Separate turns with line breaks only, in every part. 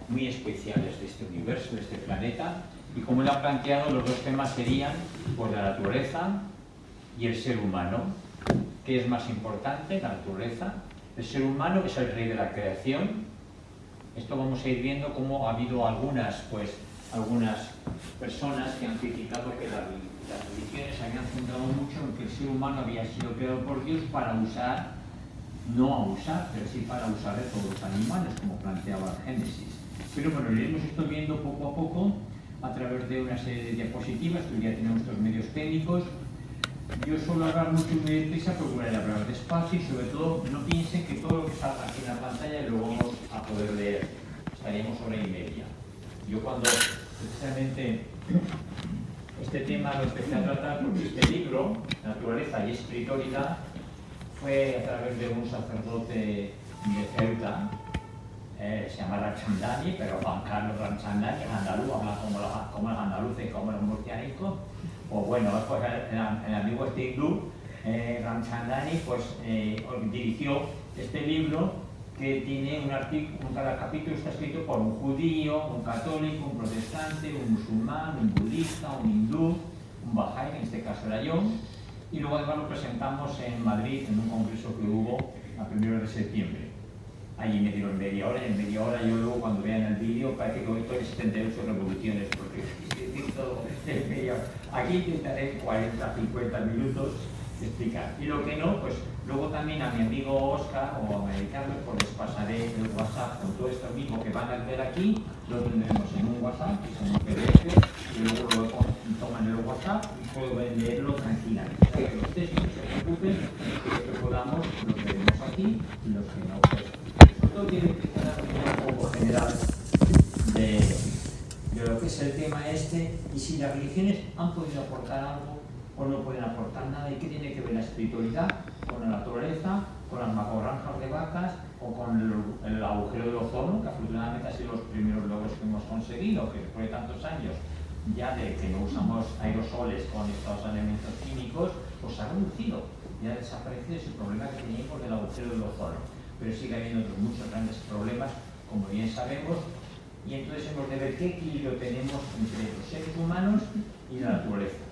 muy especiales de este universo, de este planeta, y como él ha planteado, los dos temas serían pues, la naturaleza y el ser humano. ¿Qué es más importante? La naturaleza. El ser humano es el rey de la creación. Esto vamos a ir viendo cómo ha habido algunas personas que han criticado que las religiones habían centrado mucho en que el ser humano había sido creado por Dios para usar, no a usar, pero sí para usar de todos los animales, como planteaba el Génesis. Pero bueno, lo iremos esto viendo poco a poco a través de una serie de diapositivas, que hoy ya tenemos nuestros medios técnicos. Yo suelo hablar mucho y muy deprisa, procuraré hablar despacio y sobre todo no piensen que todo lo que salga aquí en la pantalla lo vamos a poder leer. Estaríamos hora y media. Yo cuando precisamente este tema lo empecé a tratar porque este libro, Naturaleza y Espiritualidad, fue a través de un sacerdote de Ceuta, se llama Ramchandani, pero Juan Carlos Ramchandani, andaluz, habla como los andaluces y como los murcianicos. Pues bueno, pues el amigo este hindú, Ramchandani, pues dirigió este libro que tiene un artículo, cada capítulo está escrito por un judío, un católico, un protestante, un musulmán, un budista, un hindú, un bahá'í, en este caso era yo, y luego además lo presentamos en Madrid en un congreso que hubo a 1 de septiembre. Allí me dieron media hora, y en media hora yo luego cuando vean el vídeo parece que estoy en 78 revoluciones, porque todo es media hora. Aquí intentaré 40, 50 minutos explicar. Y lo que no, pues luego también a mi amigo Oscar o a Mary Carmen, pues les pasaré el WhatsApp con todo esto mismo que van a ver aquí, lo tendremos en un WhatsApp, que es un PDF, y luego lo toman en el WhatsApp y pueden leerlo tranquilamente. O sea, que ustedes no se preocupen, que lo que podamos lo veremos aquí y los que no, pues todo tiene que estar un poco general de lo que es el tema este y si las religiones han podido aportar algo o no pueden aportar nada y qué tiene que ver la espiritualidad con la naturaleza, con las macrogranjas de vacas o con el agujero de ozono, que afortunadamente ha sido los primeros logros que hemos conseguido, que después de tantos años ya de que no usamos aerosoles con estos elementos químicos, pues ha reducido y ha desaparecido ese problema que teníamos del agujero del ozono. Pero sigue habiendo otros muchos grandes problemas, como bien sabemos, y entonces hemos de ver qué equilibrio tenemos entre los seres humanos y la naturaleza.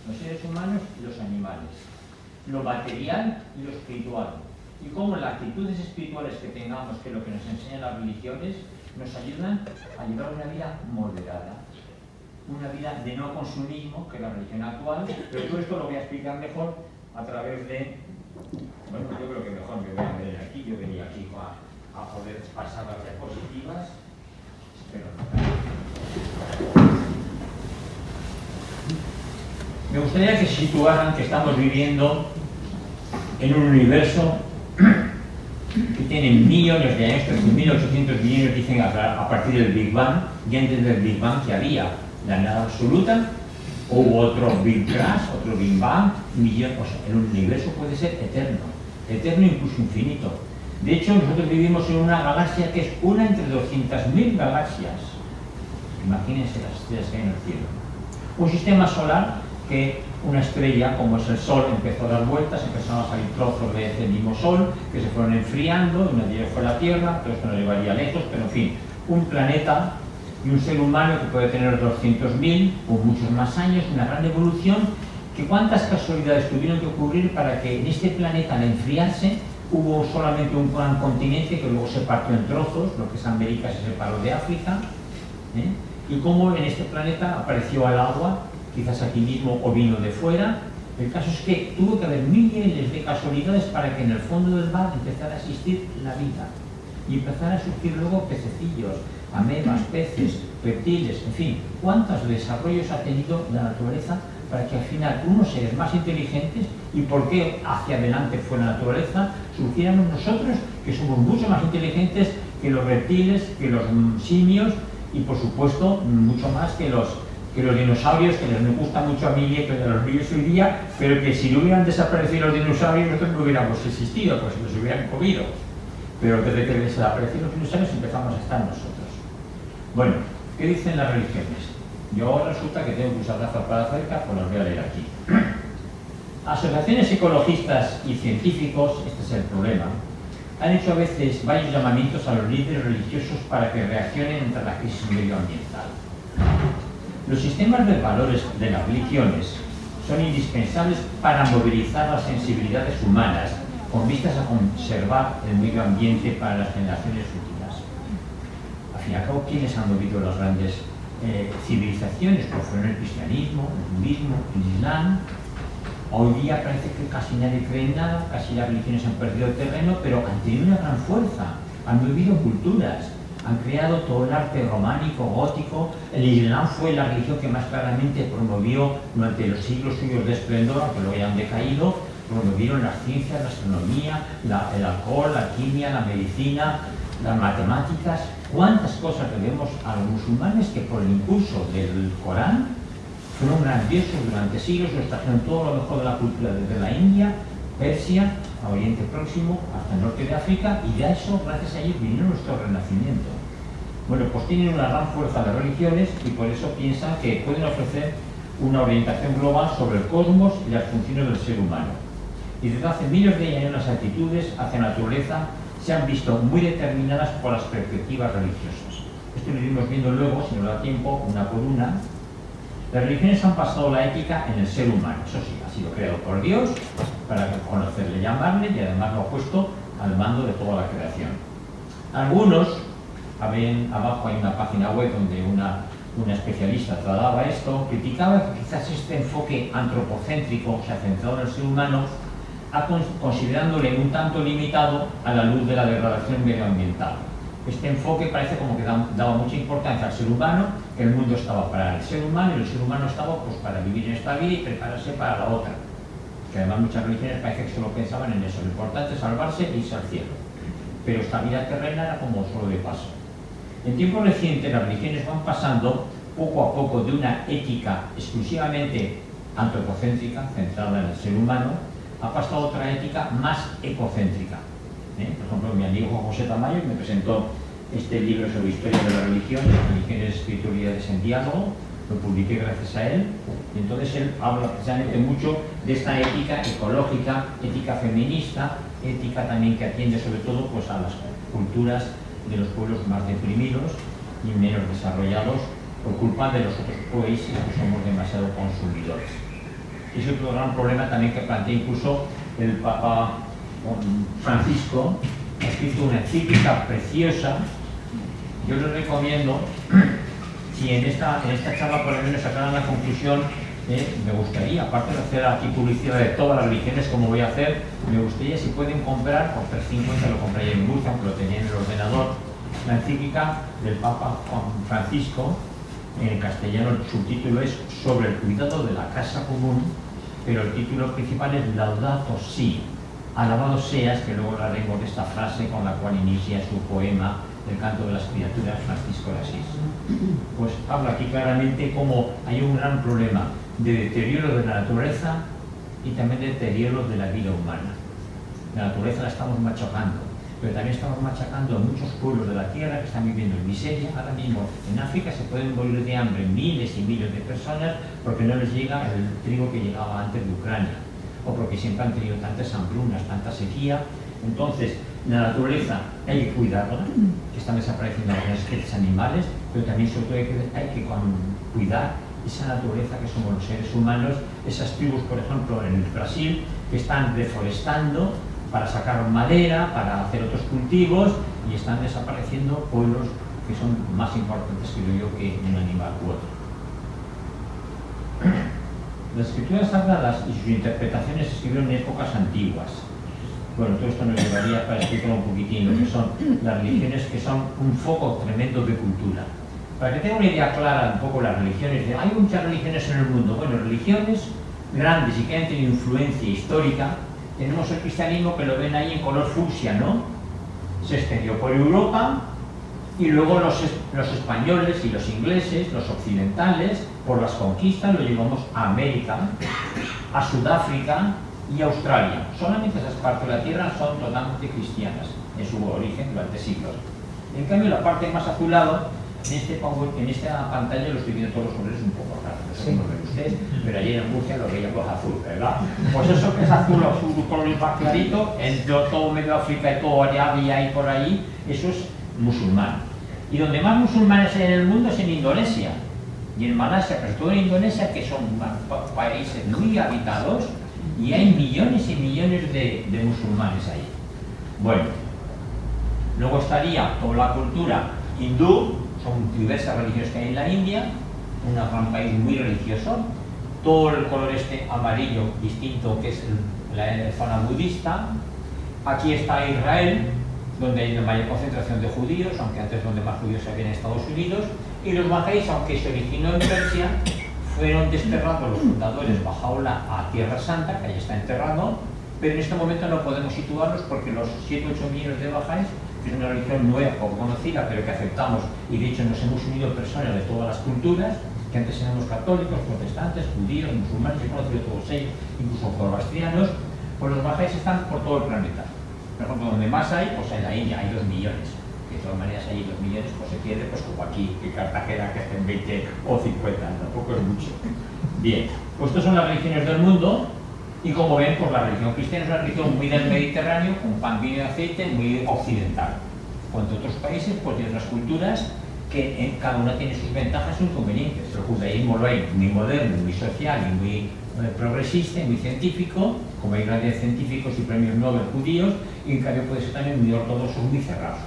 Los seres humanos y los animales, lo material y lo espiritual, y cómo las actitudes espirituales que tengamos, que es lo que nos enseñan las religiones, nos ayudan a llevar una vida moderada, una vida de no consumismo, que es la religión actual, pero todo esto lo voy a explicar mejor a través de, bueno, yo creo que mejor me voy a ver aquí, yo venía aquí a poder pasar las diapositivas, espero no. Me gustaría que se situaran que estamos viviendo en un universo que tiene millones de años, 13.800 millones, dicen a partir del Big Bang, y antes del Big Bang que había la nada absoluta, hubo otro Big Crash, otro Big Bang, o sea, el universo puede ser eterno incluso infinito. De hecho, nosotros vivimos en una galaxia que es una entre 200.000 galaxias. Imagínense las estrellas que hay en el cielo. Un sistema solar que una estrella como es el Sol empezó a dar vueltas, empezaron a salir trozos de ese mismo Sol que se fueron enfriando, y una de ellas fue la Tierra, todo esto nos llevaría lejos, pero en fin, un planeta y un ser humano que puede tener 200.000 o muchos más años, una gran evolución, que cuántas casualidades tuvieron que ocurrir para que en este planeta al enfriarse hubo solamente un gran continente que luego se partió en trozos, lo que es América se separó de África, y cómo en este planeta apareció el agua, quizás aquí mismo o vino de fuera. El caso es que tuvo que haber miles de casualidades para que en el fondo del mar empezara a existir la vida y empezara a surgir luego pececillos, amebas, peces, reptiles, en fin, cuántos desarrollos ha tenido la naturaleza para que al final unos seres más inteligentes, y por qué hacia adelante fue la naturaleza, surgiéramos nosotros que somos mucho más inteligentes que los reptiles, que los simios y por supuesto mucho más que los dinosaurios, que les gusta mucho a mi nieto y a los niños hoy día, pero que si no hubieran desaparecido los dinosaurios nosotros no hubiéramos existido, pues nos hubieran comido. Pero desde que desaparecieron los dinosaurios empezamos a estar nosotros. Bueno, ¿qué dicen las religiones? Yo resulta que tengo que usar gafas para cerca, pues las voy a leer aquí. Asociaciones ecologistas y científicos, este es el problema, han hecho a veces varios llamamientos a los líderes religiosos para que reaccionen ante la crisis medioambiental. Los sistemas de valores de las religiones son indispensables para movilizar las sensibilidades humanas con vistas a conservar el medio ambiente para las generaciones futuras. Al fin y al cabo, ¿quiénes han movido las grandes civilizaciones? Pues fueron el cristianismo, el budismo, el islam. Hoy día parece que casi nadie cree en nada, casi las religiones han perdido terreno, pero han tenido una gran fuerza, han movido culturas, han creado todo el arte románico, gótico. El islam fue la religión que más claramente promovió durante los siglos suyos de esplendor, aunque luego hayan decaído, promovieron las ciencias, la astronomía, el alcohol, la química, la medicina, las matemáticas. ¿Cuántas cosas debemos a los musulmanes que por el impulso del Corán fueron grandiosos durante siglos, nos trajeron todo lo mejor de la cultura desde la India, Persia, a Oriente Próximo, hasta el norte de África, y de eso, gracias a ellos, vino nuestro renacimiento. Bueno, pues tienen una gran fuerza las religiones y por eso piensan que pueden ofrecer una orientación global sobre el cosmos y las funciones del ser humano. Y desde hace miles de años las actitudes hacia la naturaleza se han visto muy determinadas por las perspectivas religiosas. Esto lo iremos viendo luego, si nos da tiempo, una por una. Las religiones han pasado la ética en el ser humano, eso sí, ha sido creado por Dios para conocerle y llamarle, y además lo ha puesto al mando de toda la creación. Algunos, abajo hay una página web donde una especialista trataba esto, criticaba que quizás este enfoque antropocéntrico, o sea, centrado en el ser humano, considerándole un tanto limitado a la luz de la degradación medioambiental. Este enfoque parece como que daba mucha importancia al ser humano, que el mundo estaba para el ser humano y el ser humano estaba pues para vivir en esta vida y prepararse para la otra. Que además muchas religiones parece que solo pensaban en eso, lo importante es salvarse e irse al cielo. Pero esta vida terrena era como solo de paso. En tiempos recientes las religiones van pasando poco a poco de una ética exclusivamente antropocéntrica, centrada en el ser humano, ha pasado a otra ética más ecocéntrica. Por ejemplo, mi amigo José Tamayo me presentó este libro sobre historia de la religión, Religiones, Espiritualidades en Diálogo, lo publiqué gracias a él, y entonces él habla precisamente mucho de esta ética ecológica, ética feminista, ética también que atiende sobre todo pues, a las culturas de los pueblos más deprimidos y menos desarrollados por culpa de los otros países que somos demasiado consumidores. Es otro gran problema también que plantea incluso el Papa Francisco, ha escrito una encíclica preciosa. Yo les recomiendo, si en esta charla por lo menos sacaran la conclusión, me gustaría, aparte de hacer aquí publicidad de todas las religiones como voy a hacer, me gustaría si pueden comprar, por 3,50 lo compré en Murcia, aunque lo tenía en el ordenador, la encíclica del Papa Francisco. En castellano el subtítulo es Sobre el cuidado de la casa común, pero el título principal es Laudato Si, alabado seas, que luego hablaremos de esta frase con la cual inicia su poema El canto de las criaturas, Francisco de Asís. Pues habla aquí claramente cómo hay un gran problema de deterioro de la naturaleza y también de deterioro de la vida humana. La naturaleza la estamos machacando, pero también estamos machacando a muchos pueblos de la tierra que están viviendo en miseria. Ahora mismo en África se pueden morir de hambre miles y miles de personas porque no les llega el trigo que llegaba antes de Ucrania, o porque siempre han tenido tantas hambrunas, tanta sequía. Entonces, la naturaleza hay que cuidarla, que están desapareciendo algunas especies animales, pero también sobre todo hay que cuidar esa naturaleza que somos los seres humanos, esas tribus, por ejemplo, en el Brasil, que están deforestando para sacar madera, para hacer otros cultivos, y están desapareciendo pueblos que son más importantes, creo yo, que un animal u otro. Las escrituras sagradas y sus interpretaciones se escribieron en épocas antiguas. Bueno, todo esto nos llevaría para explicar un poquitín lo que son las religiones, que son un foco tremendo de cultura. Para que tengan una idea clara un poco las religiones, hay muchas religiones en el mundo. Bueno, religiones grandes y que han tenido influencia histórica. Tenemos el cristianismo, que lo ven ahí en color fucsia, ¿no? Se extendió por Europa y luego los españoles y los ingleses, los occidentales, por las conquistas lo llevamos a América, a Sudáfrica y a Australia. Solamente esas partes de la Tierra son totalmente cristianas en su origen durante siglos. En cambio, la parte más azulado En esta pantalla lo estoy viendo todos los colores un poco raros, no sé cómo ven ustedes, pero ayer en Murcia lo veíamos azul, ¿verdad? Pues eso que es azul, un color más clarito, todo medio África y todo Arabia y por ahí, eso es musulmán. Y donde más musulmanes hay en el mundo es en Indonesia y en Malasia, pero todo en Indonesia, que son países muy habitados y hay millones y millones de musulmanes ahí. Bueno, luego estaría toda la cultura hindú, son diversas religiones que hay en la India, un gran país muy religioso, todo el color este amarillo distinto que es la zona budista. Aquí está Israel, donde hay una mayor concentración de judíos, aunque antes donde más judíos había en Estados Unidos, y los bajáis, aunque se originó en Persia, fueron desterrados los fundadores Bajaola a Tierra Santa, que ahí está enterrado, pero en este momento no podemos situarlos porque los 7 o 8 millones de bajáis, que es una religión nueva, poco conocida, pero que aceptamos, y de hecho nos hemos unido personas de todas las culturas, que antes éramos católicos, protestantes, judíos, musulmanes, he conocido todos ellos, incluso zoroastrianos, pues los bajáis están por todo el planeta. Por ejemplo, donde más hay, pues en la India hay 2 millones. De todas maneras, allí 2 millones pues se pierde, pues como aquí, que Cartagena, que estén 20 o 50, tampoco es mucho. Bien, pues estas son las religiones del mundo, y como ven, pues la religión cristiana es una religión muy del Mediterráneo, con pan, vino y aceite, muy occidental. Cuanto otros países, pues tienen otras culturas que cada una tiene sus ventajas y inconvenientes. El judaísmo lo hay muy moderno, muy social y muy progresista y muy científico, como hay grandes científicos y premios Nobel judíos, y en cambio puede ser también muy ortodoxo, muy cerrado.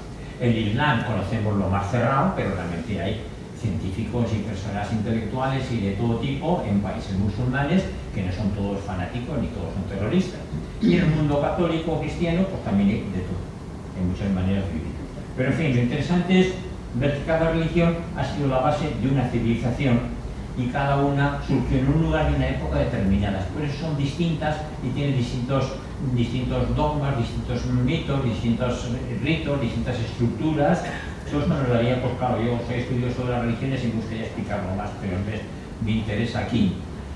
El Islam conocemos lo más cerrado, pero realmente hay científicos y personas intelectuales y de todo tipo en países musulmanes que no son todos fanáticos ni todos son terroristas. Y en el mundo católico o cristiano, pues también hay de todo, hay muchas maneras de vivir. Pero en fin, lo interesante es ver que cada religión ha sido la base de una civilización y cada una surgió en un lugar y una época determinadas. Por eso son distintas y tienen distintos dogmas, distintos mitos, distintos ritos, distintas estructuras. Todo esto nos daría, pues claro, yo soy estudioso de las religiones y me gustaría explicarlo más, pero en vez me interesa aquí.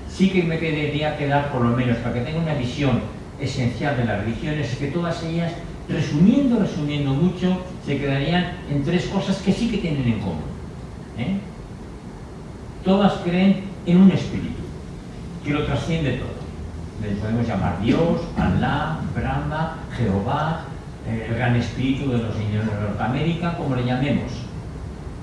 Sí que me debería quedar, por lo menos, para que tenga una visión esencial de las religiones, es que todas ellas, resumiendo mucho, se quedarían en 3 cosas que sí que tienen en común. Todas creen en un espíritu que lo trasciende todo. Le podemos llamar Dios, Alá, Brahma, Jehová, el gran espíritu de los niños de Norteamérica, como le llamemos.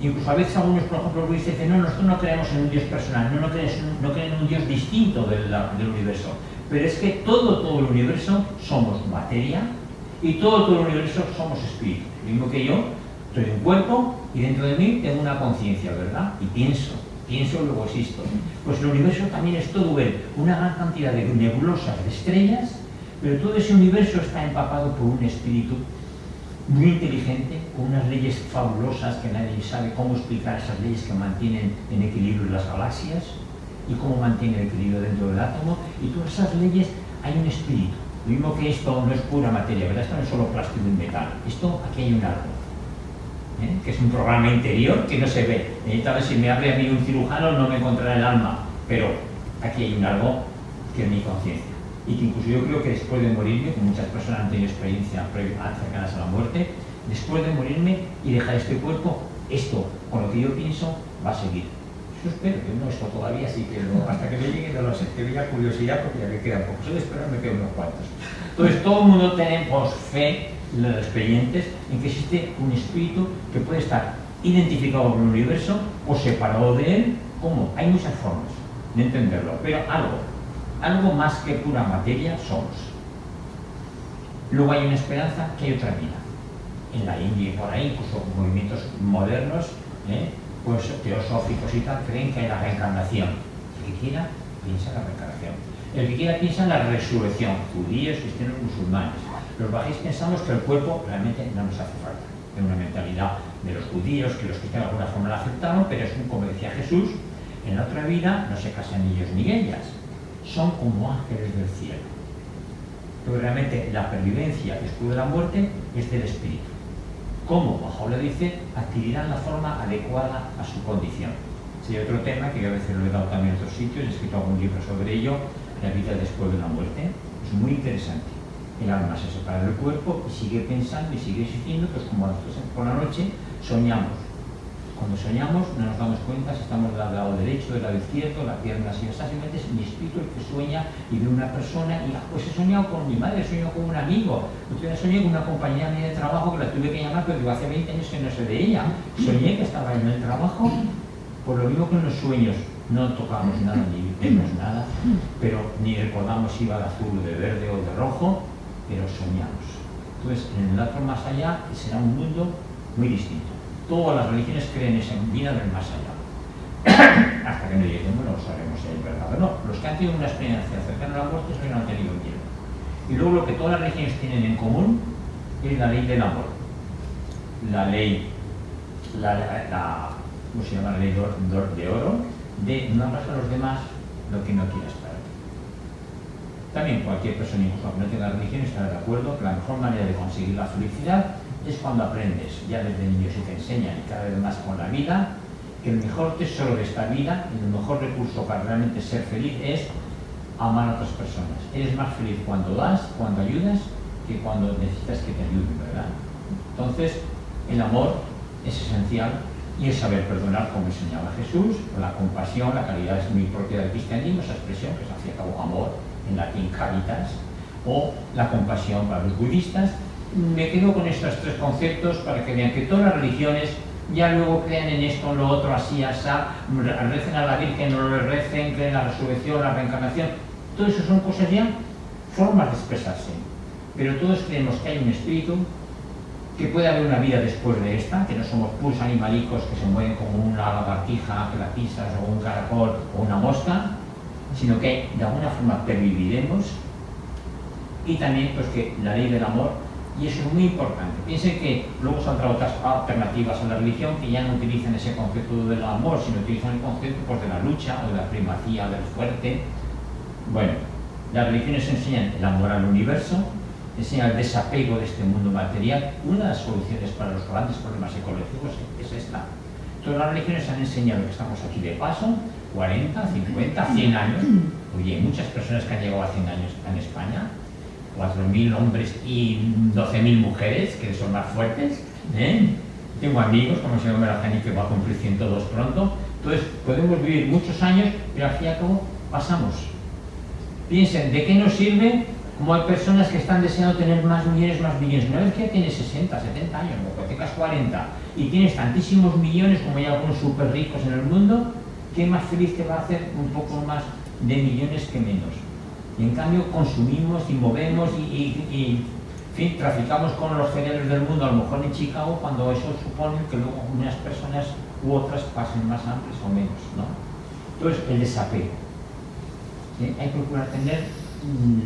Incluso a veces algunos, por ejemplo, dicen, no, nosotros no creemos en un Dios personal, no creen en un Dios distinto del universo. Pero es que todo el universo somos materia y todo el universo somos espíritu. Lo mismo que yo, estoy en un cuerpo y dentro de mí tengo una conciencia, ¿verdad? Y pienso y luego existo. Pues el universo también es todo una gran cantidad de nebulosas, de estrellas, pero todo ese universo está empapado por un espíritu muy inteligente, con unas leyes fabulosas que nadie sabe cómo explicar, esas leyes que mantienen en equilibrio las galaxias y cómo mantiene el equilibrio dentro del átomo, y todas esas leyes hay un espíritu. Lo mismo que esto no es pura materia, ¿verdad? Esto no es solo plástico y metal, esto aquí hay un árbol. Que es un programa interior que no se ve. Tal vez si me abre a mí un cirujano no me encontrará el alma, pero aquí hay un algo que es mi conciencia. Y que incluso yo creo que después de morirme, que muchas personas han tenido experiencias cercanas a la muerte, después de morirme y dejar este cuerpo, esto, con lo que yo pienso, va a seguir. Yo espero, yo no esto todavía, así que hasta que me llegue no lo sé, que veía curiosidad porque ya me quedan pocos. Yo de esperar me quedan unos cuantos. Entonces todo el mundo tenemos fe, los creyentes, en que existe un espíritu que puede estar identificado con el universo o separado de él. ¿Cómo? Hay muchas formas de entenderlo, pero algo más que pura materia somos. Luego hay una esperanza que hay otra vida. En la India y por ahí, incluso movimientos modernos, pues teosóficos y tal, creen que hay la reencarnación. El que quiera piensa en la reencarnación. El que quiera piensa en la resurrección. Judíos, cristianos, musulmanes. Los bajáis pensamos que el cuerpo realmente no nos hace falta. Es una mentalidad de los judíos, que los cristianos de alguna forma la aceptaron, pero es como decía Jesús, en la otra vida no se casan ni ellos ni ellas. Son como ángeles del cielo. Pero realmente la pervivencia después de la muerte es del espíritu. ¿Cómo? Bajaola dice, adquirirán la forma adecuada a su condición. Sí, otro tema que yo a veces lo he dado también en otros sitios, he escrito algún libro sobre ello, la vida después de la muerte. Es muy interesante. El alma se separa del cuerpo y sigue pensando y sigue existiendo, pues como nosotros por la noche soñamos. Cuando soñamos no nos damos cuenta si estamos del lado derecho, del lado izquierdo, la pierna así, simplemente es mi espíritu el que sueña y ve una persona y pues he soñado con mi madre, he soñado con un amigo, yo soñé con una compañera mía de trabajo que la tuve que llamar, pero digo, hace 20 años que no sé de ella, soñé que estaba en el trabajo. Por lo mismo que en los sueños no tocamos nada ni vemos nada, pero ni recordamos si iba de azul, de verde o de rojo, pero soñamos. Entonces, en el otro más allá será un mundo muy distinto. Todas las religiones creen en esa vida del más allá. Hasta que no lleguemos no sabremos si es verdad o no. Los que han tenido una experiencia cercana a la muerte es que no han tenido miedo. Y luego lo que todas las religiones tienen en común es la ley del amor. La ley, ¿cómo se llama? La ley de oro, de no hagas a los demás lo que no quieras para ti. También cualquier persona, incluso que no tenga religión, estará de acuerdo que la mejor manera de conseguir la felicidad es cuando aprendes, ya desde niño se te enseñan y cada vez más con la vida, que el mejor tesoro de esta vida y el mejor recurso para realmente ser feliz es amar a otras personas. Eres más feliz cuando das, cuando ayudas, que cuando necesitas que te ayuden, ¿verdad? Entonces, el amor es esencial y el saber perdonar, como enseñaba Jesús, la compasión, la caridad es muy propia del cristianismo, esa expresión que es al fin y al cabo amor, en latín caritas, o la compasión para los budistas. Me quedo con estos tres conceptos para que vean que todas las religiones ya luego crean en esto, en lo otro, así, asá, recen a la Virgen, no le recen, creen en la resurrección, la reencarnación. Todo eso son cosas ya, formas de expresarse. Pero todos creemos que hay un espíritu, que puede haber una vida después de esta, que no somos puros animalicos que se mueven como una lagartija que la pisas, o un caracol, o una mosca, sino que de alguna forma perviviremos, y también pues que la ley del amor, y eso es muy importante. Piensen que luego saldrán otras alternativas a la religión que ya no utilizan ese concepto del amor, sino utilizan el concepto pues, de la lucha o de la primacía del fuerte. Bueno, las religiones enseñan el amor al universo, enseñan el desapego de este mundo material. Una de las soluciones para los grandes problemas ecológicos es esta. Todas las religiones han enseñado que estamos aquí de paso, 40, 50, 100 años. Oye, hay muchas personas que han llegado a 100 años en España, 4.000 hombres y 12.000 mujeres, que son más fuertes. Tengo amigos, como el señor Merajani, que va a cumplir 102 pronto. Entonces, podemos vivir muchos años, pero al fin y al cabo pasamos. Piensen, ¿de qué nos sirve? Como hay personas que están deseando tener más millones. Una vez que ya tienes 60, 70 años, o que tengas 40, y tienes tantísimos millones, como hay algunos súper ricos en el mundo, ¿qué más feliz te va a hacer un poco más de millones que menos? Y en cambio consumimos y movemos y en fin, traficamos con los cerebros del mundo, a lo mejor en Chicago, cuando eso supone que luego unas personas u otras pasen más amplias o menos, ¿no? Entonces, el desapego. Hay que procurar tener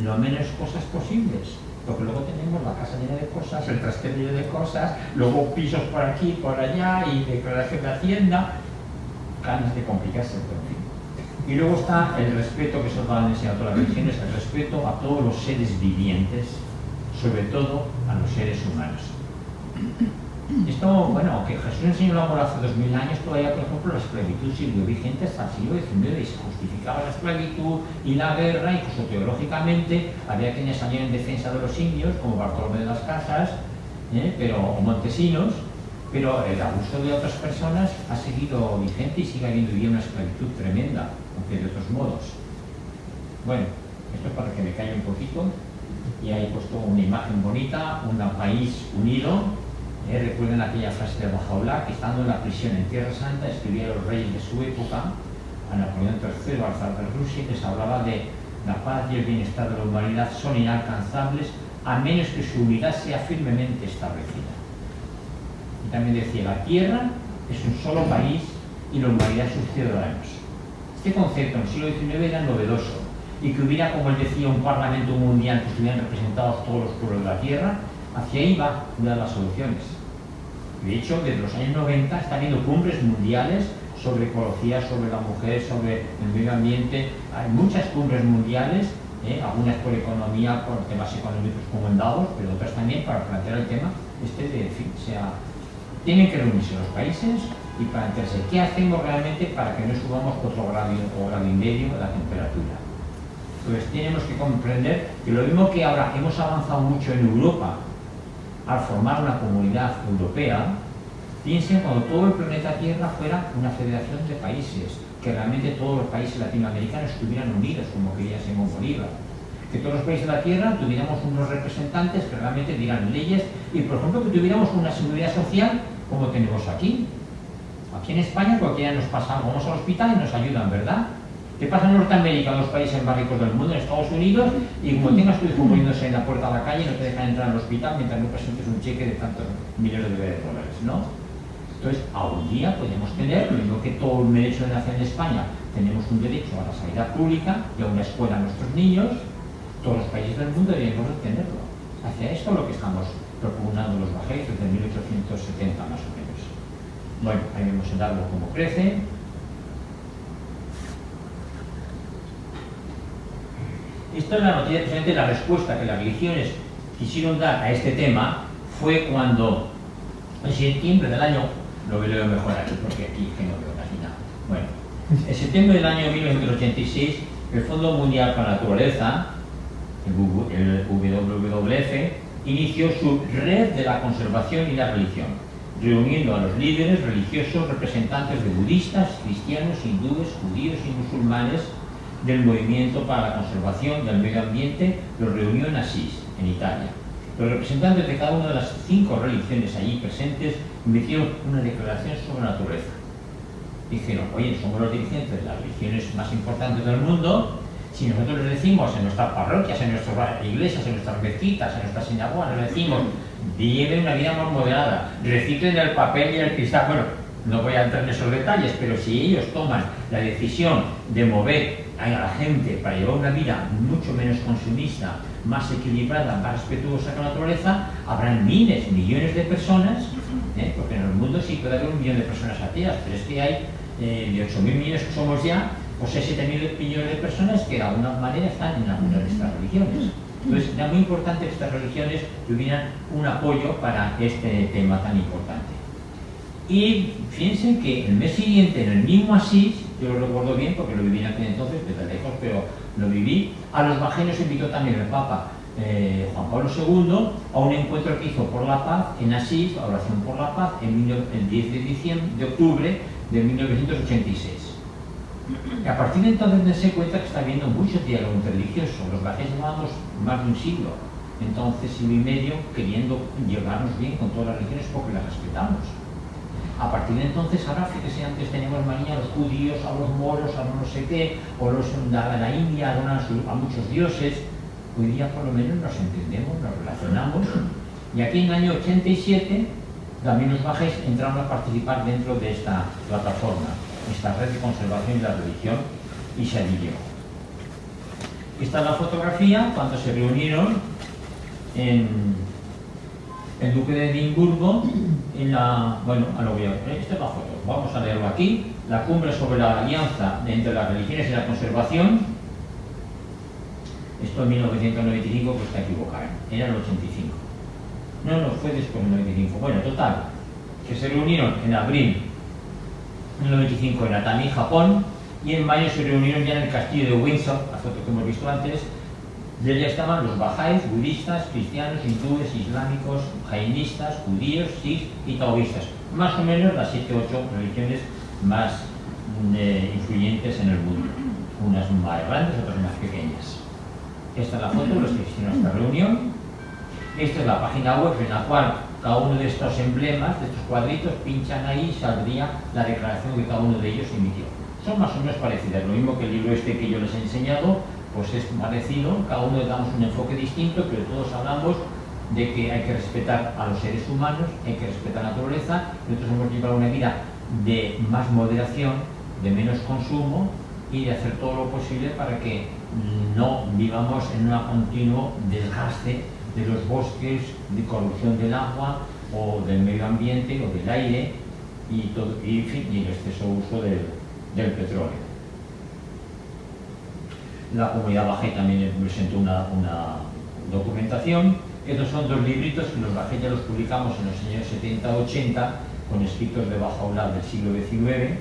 lo menos cosas posibles, porque luego tenemos la casa llena de cosas, el trastero lleno de cosas, luego pisos por aquí, por allá, y declaración de Hacienda, ganas de complicarse, pero en fin. Y luego está el respeto, que eso lo han enseñado todas las religiones, el respeto a todos los seres vivientes, sobre todo a los seres humanos. Esto, bueno, que Jesús enseñó el amor hace 2000 años, todavía, por ejemplo, la esclavitud siguió vigente hasta el siglo XIX y se justificaba la esclavitud y la guerra, incluso teológicamente, había quienes salían en defensa de los indios, como Bartolomé de las Casas, o Montesinos, pero el abuso de otras personas ha seguido vigente y sigue habiendo hoy una esclavitud tremenda, aunque de otros modos. Bueno, esto es para que me calle un poquito, y ahí he puesto una imagen bonita, un país unido. Recuerden aquella frase de Bajaola, que estando en la prisión en Tierra Santa escribía a los reyes de su época, a Napoleón III, al zar de Rusia, que se hablaba de la paz y el bienestar de la humanidad son inalcanzables a menos que su unidad sea firmemente establecida. Y también decía, la Tierra es un solo país y la humanidad sus ciudadanos. Este concepto en el siglo XIX era novedoso, y que hubiera, como él decía, un parlamento mundial que estuvieran representados todos los pueblos de la Tierra, hacia ahí va una de las soluciones. De hecho, desde los años 90 están habiendo cumbres mundiales sobre ecología, sobre la mujer, sobre el medio ambiente. Hay muchas cumbres mundiales, algunas por economía, por temas económicos como en Davos, pero otras también para plantear el tema tienen que reunirse los países y plantearse qué hacemos realmente para que no subamos otro grado o grado y medio la temperatura. Entonces tenemos que comprender que lo mismo que ahora hemos avanzado mucho en Europa al formar una comunidad europea, Piensen cuando todo el planeta Tierra fuera una federación de países, que realmente todos los países latinoamericanos estuvieran unidos, como quería Simón Bolívar. Que todos los países de la Tierra tuviéramos unos representantes que realmente dieran leyes y, por ejemplo, que tuviéramos una seguridad social como tenemos aquí. Aquí en España cualquiera nos pasa, vamos al hospital y nos ayudan, ¿verdad? ¿Qué pasa en Norteamérica, en los países más ricos del mundo, en Estados Unidos? Y como tengas tu hijo poniéndose en la puerta de la calle, no te dejan entrar al hospital mientras no presentes un cheque de tantos millones de dólares, ¿no? Entonces, a un día podemos tener, lo mismo que todo el derecho de nacer en España, tenemos un derecho a la sanidad pública y a una escuela a nuestros niños, todos los países del mundo deberíamos tenerlo. Hacia esto es lo que estamos propugnando los bajáis desde 1870 más o menos. Bueno, ahí vemos el árbol cómo crece. Esta es la noticia, precisamente la respuesta que las religiones quisieron dar a este tema fue cuando en septiembre del año, lo leo mejor aquí porque aquí que no veo casi nada. Bueno, en septiembre del año 1986, el Fondo Mundial para la Naturaleza, el WWF, inició su Red de la Conservación y la Religión, reuniendo a los líderes religiosos representantes de budistas, cristianos, hindúes, judíos y musulmanes del movimiento para la conservación del medio ambiente. Los reunió en Asís, en Italia. Los representantes de cada una de las 5 religiones allí presentes emitieron una declaración sobre la naturaleza. Dijeron, oye, somos los dirigentes de las religiones más importantes del mundo. Si nosotros les decimos en nuestras parroquias, en nuestras iglesias, en nuestras mezquitas, en nuestras sinagogas, les decimos, lleven una vida más moderada, reciclen el papel y el cristal. Bueno, no voy a entrar en esos detalles, pero si ellos toman la decisión de mover a la gente para llevar una vida mucho menos consumista, más equilibrada, más respetuosa con la naturaleza, habrán miles, millones de personas, porque en el mundo sí puede haber 1 millón de personas ateas, pero es que hay de 8.000 millones que somos ya, pues hay 7.000 millones de personas que de alguna manera están en alguna de estas religiones. Entonces era muy importante que estas religiones tuvieran un apoyo para este tema tan importante. Y fíjense que el mes siguiente, en el mismo Asís, yo lo recuerdo bien porque lo viví en aquel entonces, desde lejos, pero lo viví, a los bajeños invitó también el Papa Juan Pablo II a un encuentro que hizo por la paz en Asís, la oración por la paz, el 10 de octubre de 1986. Y a partir de entonces dense cuenta que está habiendo mucho diálogo interreligioso. Los bajeños llevamos más de un siglo, entonces siglo y medio, queriendo llevarnos bien con todas las religiones porque las respetamos. A partir de entonces, ahora fíjese, antes teníamos manía a los judíos, a los moros, a los no sé qué, o los de la India, a muchos dioses. Hoy día por lo menos nos entendemos, nos relacionamos. Y aquí en el año 87 también los bajes entraron a participar dentro de esta plataforma, esta red de conservación de la religión, y se adhirió. Esta es la fotografía cuando se reunieron en el Duque de Edimburgo, en la, bueno, esta es la foto, vamos a leerlo aquí, la cumbre sobre la alianza entre las religiones y la conservación. Esto en 1995, pues está equivocado, era el 85. No, fue después del 95. Bueno, total, que se reunieron en abril del 95 en Atami, Japón, y en mayo se reunieron ya en el castillo de Windsor, la foto que hemos visto antes. De ella estaban los bajáis, budistas, cristianos, hindúes, islámicos, jainistas, judíos, sikhs y taoístas. Más o menos las 7 o 8 religiones más influyentes en el mundo. Unas más grandes, otras más pequeñas. Esta es la foto de los que hicieron esta reunión. Esta es la página web en la cual cada uno de estos emblemas, de estos cuadritos, pinchan ahí y saldría la declaración que cada uno de ellos emitió. Son más o menos parecidas, lo mismo que el libro este que yo les he enseñado, pues es parecido, cada uno le damos un enfoque distinto, pero todos hablamos de que hay que respetar a los seres humanos, hay que respetar la naturaleza. Nosotros hemos llevado una vida de más moderación, de menos consumo y de hacer todo lo posible para que no vivamos en un continuo desgaste de los bosques, de corrupción del agua o del medio ambiente o del aire y el exceso uso del petróleo. La comunidad bahá'í también presentó una documentación. Estos son 2 libritos que los bahá'í ya los publicamos en los años 70-80 con escritos de Bahá'u'lláh del siglo XIX.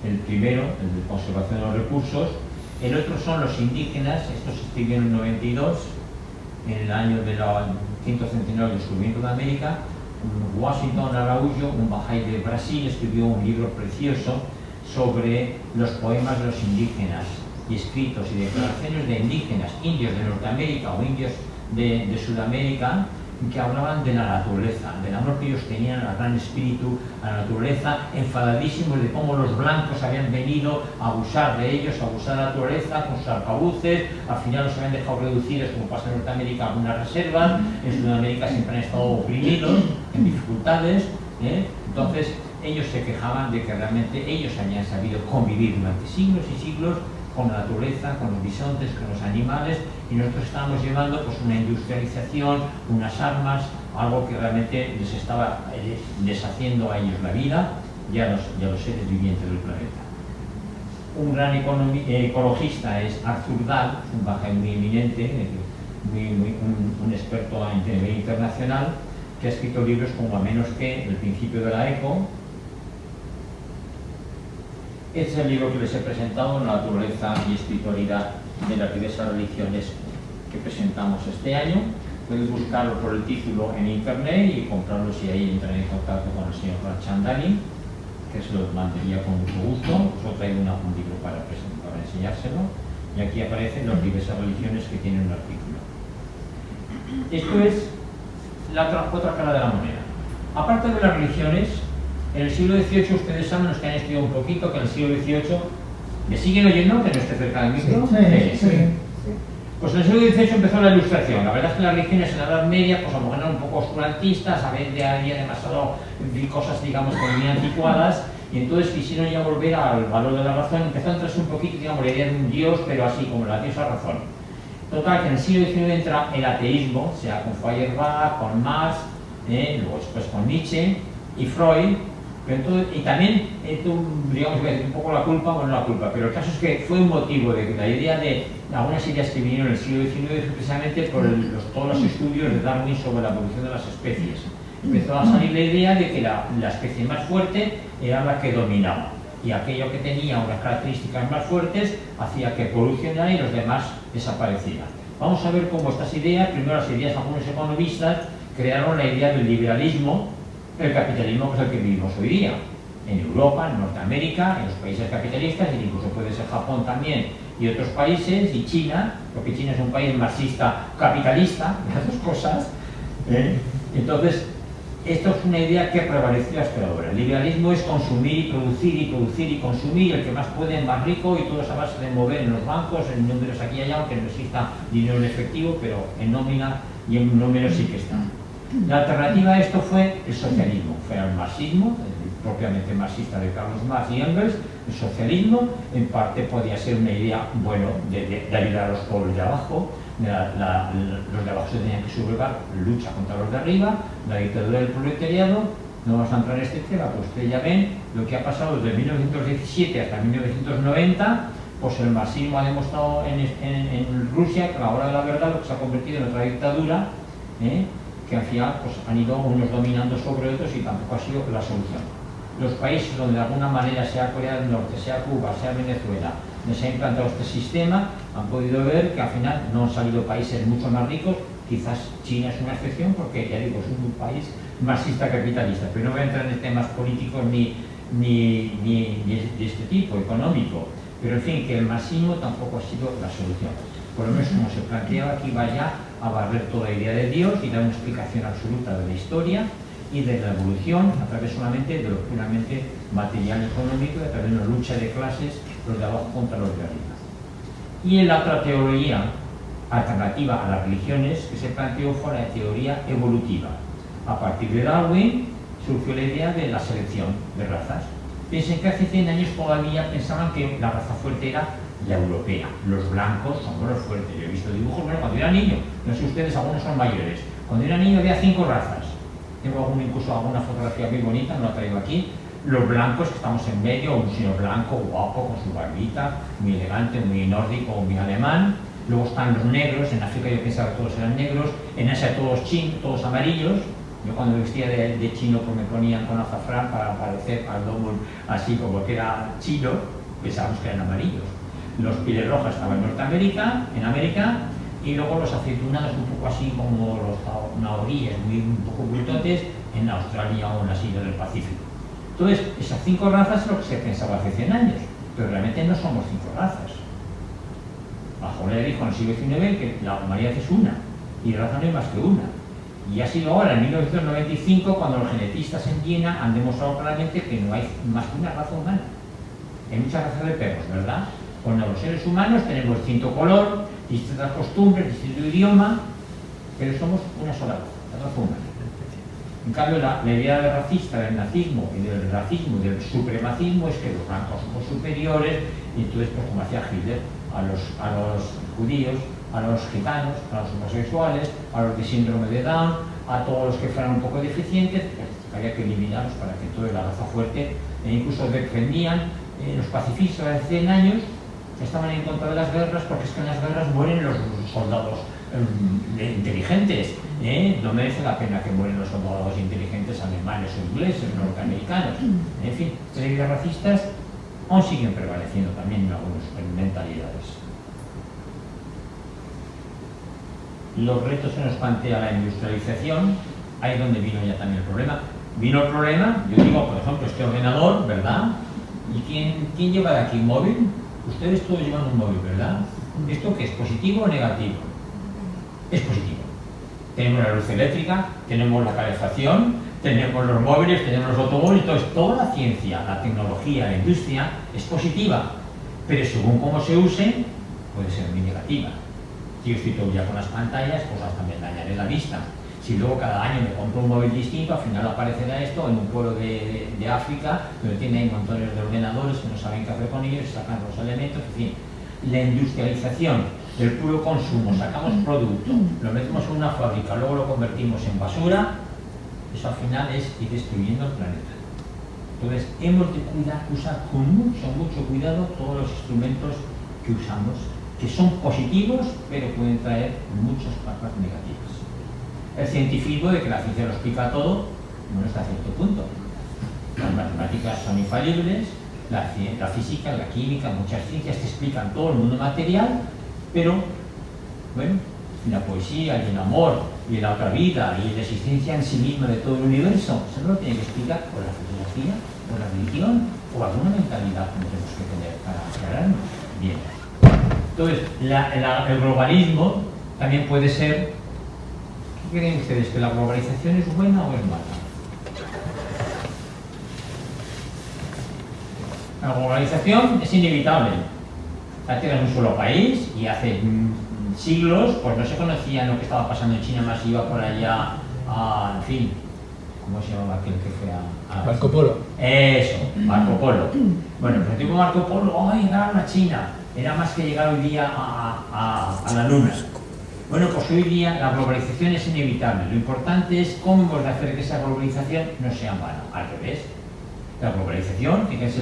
El primero, el de conservación de los recursos. El otro son los indígenas, estos se escribieron en el 92, en el año del 100 centenario del descubrimiento de América, Washington Araújo, un bahá'í de Brasil, escribió un libro precioso sobre los poemas de los indígenas y escritos y declaraciones de indígenas, indios de Norteamérica o indios de Sudamérica, que hablaban de la naturaleza, del amor que ellos tenían al gran espíritu, a la naturaleza, enfadadísimos de cómo los blancos habían venido a abusar de ellos, a abusar de la naturaleza con sus arcabuces. Al final los habían dejado reducidos, como pasa en Norteamérica, a algunas reservas. En Sudamérica siempre han estado oprimidos, en dificultades, Entonces ellos se quejaban de que realmente ellos habían sabido convivir durante siglos y siglos con la naturaleza, con los bisontes, con los animales, y nosotros estábamos llevando pues una industrialización, unas armas, algo que realmente les estaba deshaciendo a ellos la vida y a los seres vivientes del planeta. Un gran ecologista es Arthur Dahl, un bahá'í muy eminente, un experto a nivel internacional, que ha escrito libros como A menos que, El principio de la eco. Este es el libro que les he presentado, La naturaleza y espiritualidad de las diversas religiones que presentamos este año. Pueden buscarlo por el título en internet y comprarlo si ahí entran en contacto con el señor Chandali, que se lo mandaría con mucho gusto. Os traigo un libro para enseñárselo, y aquí aparecen las diversas religiones que tienen un artículo. Esto es la otra cara de la moneda. Aparte de las religiones, en el siglo XVIII, ustedes saben, los que han estudiado un poquito, que en el siglo XVIII, ¿me siguen oyendo? Que no esté cerca del micro. Sí. Pues en el siglo XVIII empezó la Ilustración. La verdad es que las religiones en la Edad Media, pues a lo mejor eran un poco oscurantistas, a veces había demasiado cosas, digamos, muy anticuadas, y entonces quisieron ya volver al valor de la razón. Empezó a entrarse un poquito, digamos, la idea de un Dios, pero así, como la diosa razón. Total, que en el siglo XIX entra el ateísmo, sea con Feuerbach, con Marx, luego después con Nietzsche y Freud. Pero entonces, y también, digamos, un poco la culpa, pero el caso es que fue un motivo de que la idea de algunas ideas que vinieron en el siglo XIX precisamente por todos los estudios de Darwin sobre la evolución de las especies. Empezó a salir la idea de que la especie más fuerte era la que dominaba, y aquello que tenía unas características más fuertes hacía que evolucionara y los demás desaparecieran. Vamos a ver cómo estas ideas, primero las ideas de algunos economistas, crearon la idea del liberalismo, el capitalismo, que es el que vivimos hoy día, en Europa, en Norteamérica, en los países capitalistas, e incluso puede ser Japón también, y otros países, y China, porque China es un país marxista capitalista, las dos cosas. Entonces, esto es una idea que prevaleció hasta ahora. El liberalismo es consumir y producir y producir y consumir, el que más puede es más rico, y todo es a base de mover en los bancos, en números aquí y allá, aunque no exista dinero en efectivo, pero en nómina y en números sí que está. La alternativa a esto fue el socialismo, fue el marxismo, propiamente marxista de Carlos Marx y Engels. El socialismo en parte podía ser una idea, bueno, de ayudar a los pobres de abajo. Los de abajo se tenían que sublevar, lucha contra los de arriba, la dictadura del proletariado. No vamos a entrar en este tema, pues ustedes ya ven lo que ha pasado desde 1917 hasta 1990. Pues el marxismo ha demostrado en Rusia que a la hora de la verdad lo que se ha convertido en otra dictadura, que al final pues, han ido unos dominando sobre otros, y tampoco ha sido la solución. Los países donde de alguna manera, sea Corea del Norte, sea Cuba, sea Venezuela, donde se ha implantado este sistema, han podido ver que al final no han salido países mucho más ricos. Quizás China es una excepción porque, ya digo, es un país marxista capitalista, pero no voy a entrar en temas políticos ni de este tipo, económico. Pero en fin, que el marxismo tampoco ha sido la solución. Por lo menos, como se planteaba, aquí vaya a barrer toda idea de Dios y dar una explicación absoluta de la historia y de la evolución a través solamente de lo puramente material económico, y a través de una lucha de clases, los de abajo contra los de arriba. Y en la otra teoría alternativa a las religiones que se planteó fue la teoría evolutiva. A partir de Darwin surgió la idea de la selección de razas. Piensen que hace 100 años todavía pensaban que la raza fuerte era la europea. Los blancos somos los fuertes. Yo he visto dibujos, bueno, cuando era niño, no sé ustedes, algunos son mayores. Cuando era niño había 5 razas. Tengo incluso alguna fotografía muy bonita, no la traigo aquí. Los blancos, que estamos en medio, un señor blanco, guapo, con su barbita, muy elegante, muy nórdico, muy alemán. Luego están los negros. En África yo pensaba que todos eran negros. En Asia todos chinos, todos amarillos. Yo cuando me vestía de chino, pues me ponían con azafrán para parecer al domo así como que era chino, pensábamos que eran amarillos. Los pieles rojas estaban en Norteamérica, en América, y luego los aceitunados un poco así como los maoríes, un poco brutotes, en Australia o en las islas del Pacífico. Entonces, esas 5 razas es lo que se pensaba hace 100 años, pero realmente no somos 5 razas. Mahomet dijo en el siglo XIX que la humanidad es una, y la raza no hay más que una. Y ha sido ahora, en 1995, cuando los genetistas en Viena han demostrado claramente que no hay más que una raza humana. Hay muchas razas de perros, ¿verdad? Cuando los seres humanos tenemos distinto color, distintas costumbres, distinto idioma, pero somos una sola raza, la raza humana. En cambio, la idea del racista, del nazismo y del racismo y del supremacismo es que los blancos somos superiores, y entonces, pues como hacía Hitler, a los judíos, a los gitanos, a los homosexuales, a los de síndrome de Down, a todos los que fueran un poco deficientes, pues había que eliminarlos para que toda la raza fuerte, e incluso defendían los pacifistas de hace 100 años, estaban en contra de las guerras porque es que en las guerras mueren los soldados inteligentes, no merece la pena que mueren los soldados inteligentes alemanes o ingleses, norteamericanos. En fin, estas ideas racistas aún siguen prevaleciendo también en algunas mentalidades. Los retos que nos plantea la industrialización, ahí es donde vino ya también el problema. Vino el problema, yo digo, por ejemplo, este ordenador, ¿verdad? ¿Y quién lleva de aquí un móvil? Ustedes todos llevan un móvil, ¿verdad? ¿Esto qué es? ¿Positivo o negativo? Es positivo. Tenemos la luz eléctrica, tenemos la calefacción, tenemos los móviles, tenemos los automóviles, entonces toda la ciencia, la tecnología, la industria es positiva, pero según cómo se use, puede ser muy negativa. Si yo estoy todo el día con las pantallas, pues hasta me dañaré la vista. Si luego cada año me compro un móvil distinto, al final aparecerá esto en un pueblo de África, donde tienen montones de ordenadores que no saben qué hacer con ellos, sacan los elementos, en fin. La industrialización del puro consumo, sacamos producto, lo metemos en una fábrica, luego lo convertimos en basura, eso al final es ir destruyendo el planeta. Entonces, hemos de usar con mucho cuidado todos los instrumentos que usamos, que son positivos, pero pueden traer muchas partes negativas. El científico de que la ciencia lo explica todo, bueno, hasta cierto punto. Las matemáticas son infalibles, la física, la química, muchas ciencias te explican todo el mundo material, pero, bueno, en la poesía y el amor y en la otra vida y la existencia en sí misma de todo el universo, eso no lo tiene que explicar por la filosofía, por la religión o alguna mentalidad que tenemos que tener para aclararnos. Bien. Entonces, el globalismo también puede ser. ¿Qué creen ustedes? ¿Que la globalización es buena o es mala? La globalización es inevitable. La Tierra es un solo país y hace siglos pues no se conocía lo que estaba pasando en China masiva por allá, en fin, ¿cómo se llamaba aquel que fue a
Marco Polo.
Eso, Marco Polo. Bueno, pues el tipo Marco Polo, llegaron a China, era más que llegar hoy día a la Luna. Bueno, pues hoy día la globalización es inevitable. Lo importante es cómo hemos de hacer que esa globalización no sea mala. Al revés, la globalización, fíjense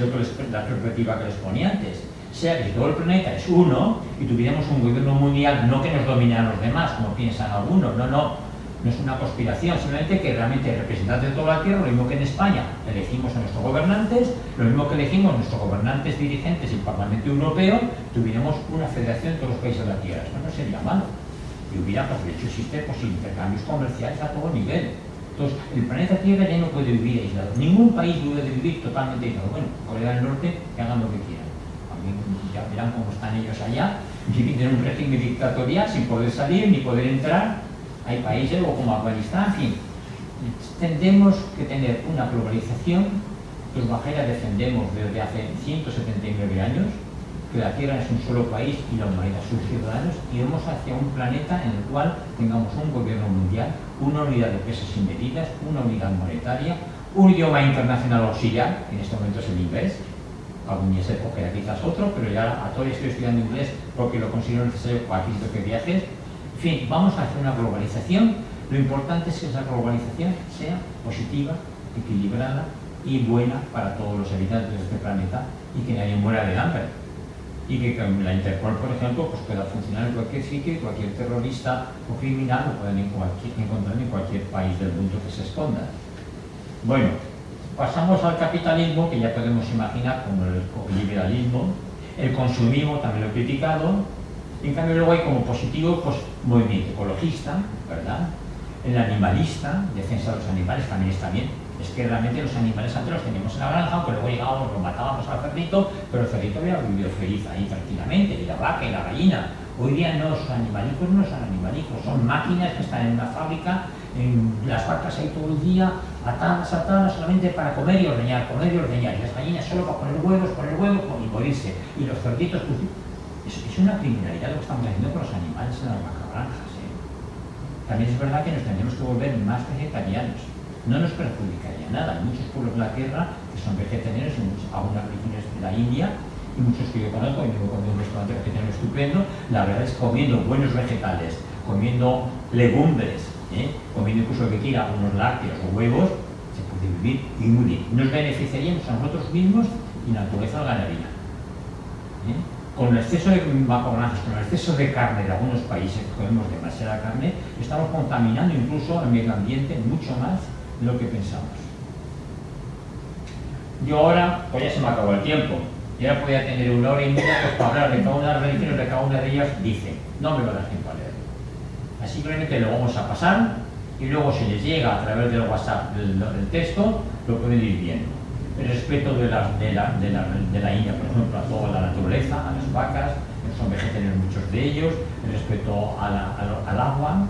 la perspectiva que les ponía antes, sea que todo el planeta es uno y tuviéramos un gobierno mundial, no que nos dominaran los demás, como piensan algunos, no es una conspiración, simplemente que realmente representantes de toda la Tierra, lo mismo que en España elegimos a nuestros gobernantes, lo mismo que elegimos a nuestros gobernantes dirigentes y el Parlamento Europeo, tuviéramos una federación de todos los países de la Tierra. Eso no sería malo. Y hubiera, pues de hecho existe intercambios comerciales a todo nivel. Entonces, el planeta Tierra ya no puede vivir aislado. Ningún país debe de vivir totalmente aislado. Bueno, Corea del Norte, que hagan lo que quieran. También ya verán cómo están ellos allá. Viven en un régimen dictatorial sin poder salir ni poder entrar. Hay países como Afganistán, en fin. Tendremos que tener una globalización que los Bajera defendemos desde hace 179 años, que la Tierra es un solo país y la humanidad sus ciudadanos, y vamos hacia un planeta en el cual tengamos un gobierno mundial, una unidad de pesos y medidas, una unidad monetaria, un idioma internacional auxiliar, que en este momento es el inglés, algún día se cogerá quizás otro, pero ya a todos estoy estudiando inglés porque lo considero necesario para aquí que viajes. En fin, vamos a hacer una globalización. Lo importante es que esa globalización sea positiva, equilibrada y buena para todos los habitantes de este planeta y que nadie muera de hambre. Y que la Interpol, por ejemplo, pues pueda funcionar en cualquier sitio y cualquier terrorista o criminal lo puedan encontrar en cualquier país del mundo que se esconda. Bueno, pasamos al capitalismo, que ya podemos imaginar como el liberalismo. El consumismo también lo he criticado. En cambio luego hay como positivo, pues movimiento ecologista, ¿verdad? el animalista, defensa de los animales, también está bien. Es que realmente los animales antes los teníamos en la granja, aunque luego llegábamos, lo matábamos al cerdito, pero el cerdito había vivido feliz ahí tranquilamente, y la vaca y la gallina. Hoy día no, los animalicos no son animalicos, son máquinas que están en una fábrica, en las vacas ahí todo el día, atadas solamente para comer y ordeñar, y las gallinas solo para poner huevos y morirse. Y los cerditos, pues, es una criminalidad lo que estamos haciendo con los animales en las vacagranjas. También es verdad que nos tenemos que volver más vegetarianos. No nos perjudicaría nada. Hay muchos pueblos de la tierra que son vegetarianos, en algunas regiones de la India, y muchos que yo conozco, y vivo comiendo un restaurante vegetariano estupendo, la verdad es que comiendo buenos vegetales, comiendo legumbres, comiendo incluso lo que quiera, unos lácteos o huevos, se puede vivir y muy bien. Nos beneficiaríamos a nosotros mismos y la naturaleza ganaría. Con el exceso de vacagranjas, con el exceso de carne de algunos países que comemos demasiada carne, estamos contaminando incluso el medio ambiente mucho más de lo que pensamos. Yo ahora, pues ya se me acabó el tiempo, yo ahora podía tener 1 hora y media pues, para hablar de cada una de las religiones, de cada una de ellas dice, no me va a dar tiempo a leerlo. Así simplemente lo vamos a pasar y luego si les llega a través del WhatsApp del texto, lo pueden ir viendo. El respeto de la India, por ejemplo, a toda la naturaleza, a las vacas, que son vegetarianos muchos de ellos, el respeto al agua,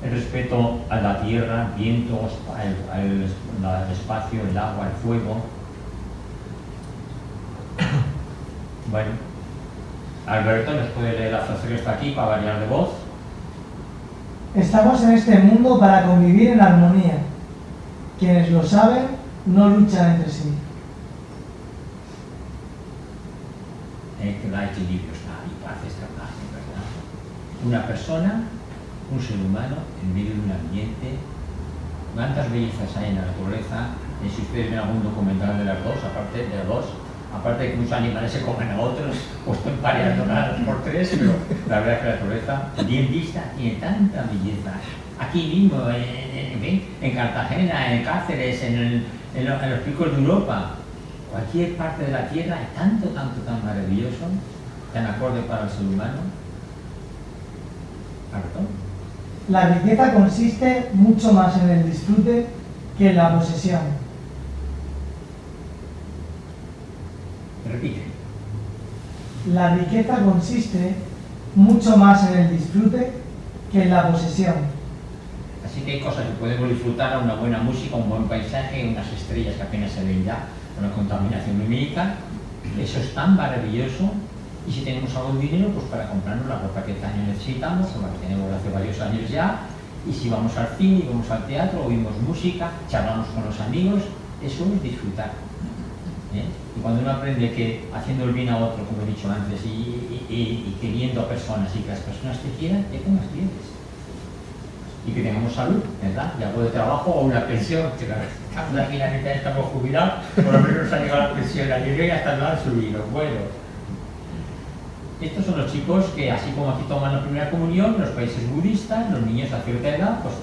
el respeto a la tierra, vientos, al espacio, el agua, el fuego. Bueno, Alberto, ¿nos puede leer la frase que está aquí para variar de voz?
Estamos en este mundo para convivir en armonía. Quienes lo saben no luchan entre sí.
Que no hay equilibrio, y paz, ¿verdad? Una persona, un ser humano, en medio de un ambiente, cuántas bellezas hay en la naturaleza. Y si ustedes ven algún documental de las dos, aparte de que muchos animales se comen a otros, pues están pareando cada 2 por 3, pero la verdad es que la naturaleza, bien vista, tiene tanta belleza. Aquí mismo, en Cartagena, en Cáceres, en los picos de Europa, cualquier parte de la tierra, hay tanto, tan maravilloso, tan acorde para el ser humano. ¿Perdón?
La riqueza consiste mucho más en el disfrute que en la posesión.
Repite.
La riqueza consiste mucho más en el disfrute que en la posesión.
Así que hay cosas que podemos disfrutar, una buena música, un buen paisaje, unas estrellas que apenas se ven ya, una contaminación lumínica. Eso es tan maravilloso. Y si tenemos algo de dinero, pues para comprarnos la ropa que este año necesitamos, o la que tenemos hace varios años ya. Y si vamos al cine, vamos al teatro, oímos música, charlamos con los amigos, eso es disfrutar. Y cuando uno aprende que haciendo el bien a otro, como he dicho antes, y queriendo a personas y que las personas te quieran, ¿qué más quieres? Y que tengamos salud, ¿verdad? Ya algo de trabajo o una pensión, que estamos aquí la mitad estamos jubilados, por lo menos nos ha llegado la pensión, la llegué y hasta lo han subido. Bueno, estos son los chicos que, así como aquí toman la primera comunión, en los países budistas, los niños a cierta edad, pues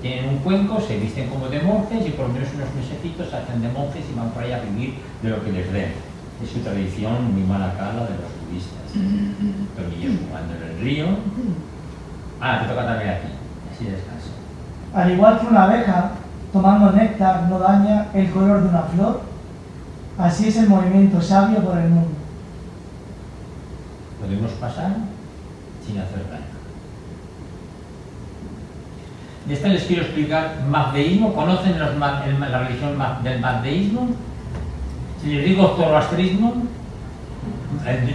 tienen un cuenco, se visten como de monjes y por lo menos unos mesecitos se hacen de monjes y van por ahí a vivir de lo que les den. Es su tradición muy mala cara de los budistas. Los niños jugando en el río. Te toca también aquí, así descanso.
Al igual que una abeja tomando néctar no daña el color de una flor, así es el movimiento sabio por el mundo.
Podemos pasar sin hacer daño. De esta les quiero explicar mazdeísmo. ¿Conocen la religión del mazdeísmo? Si les digo zoroastrismo,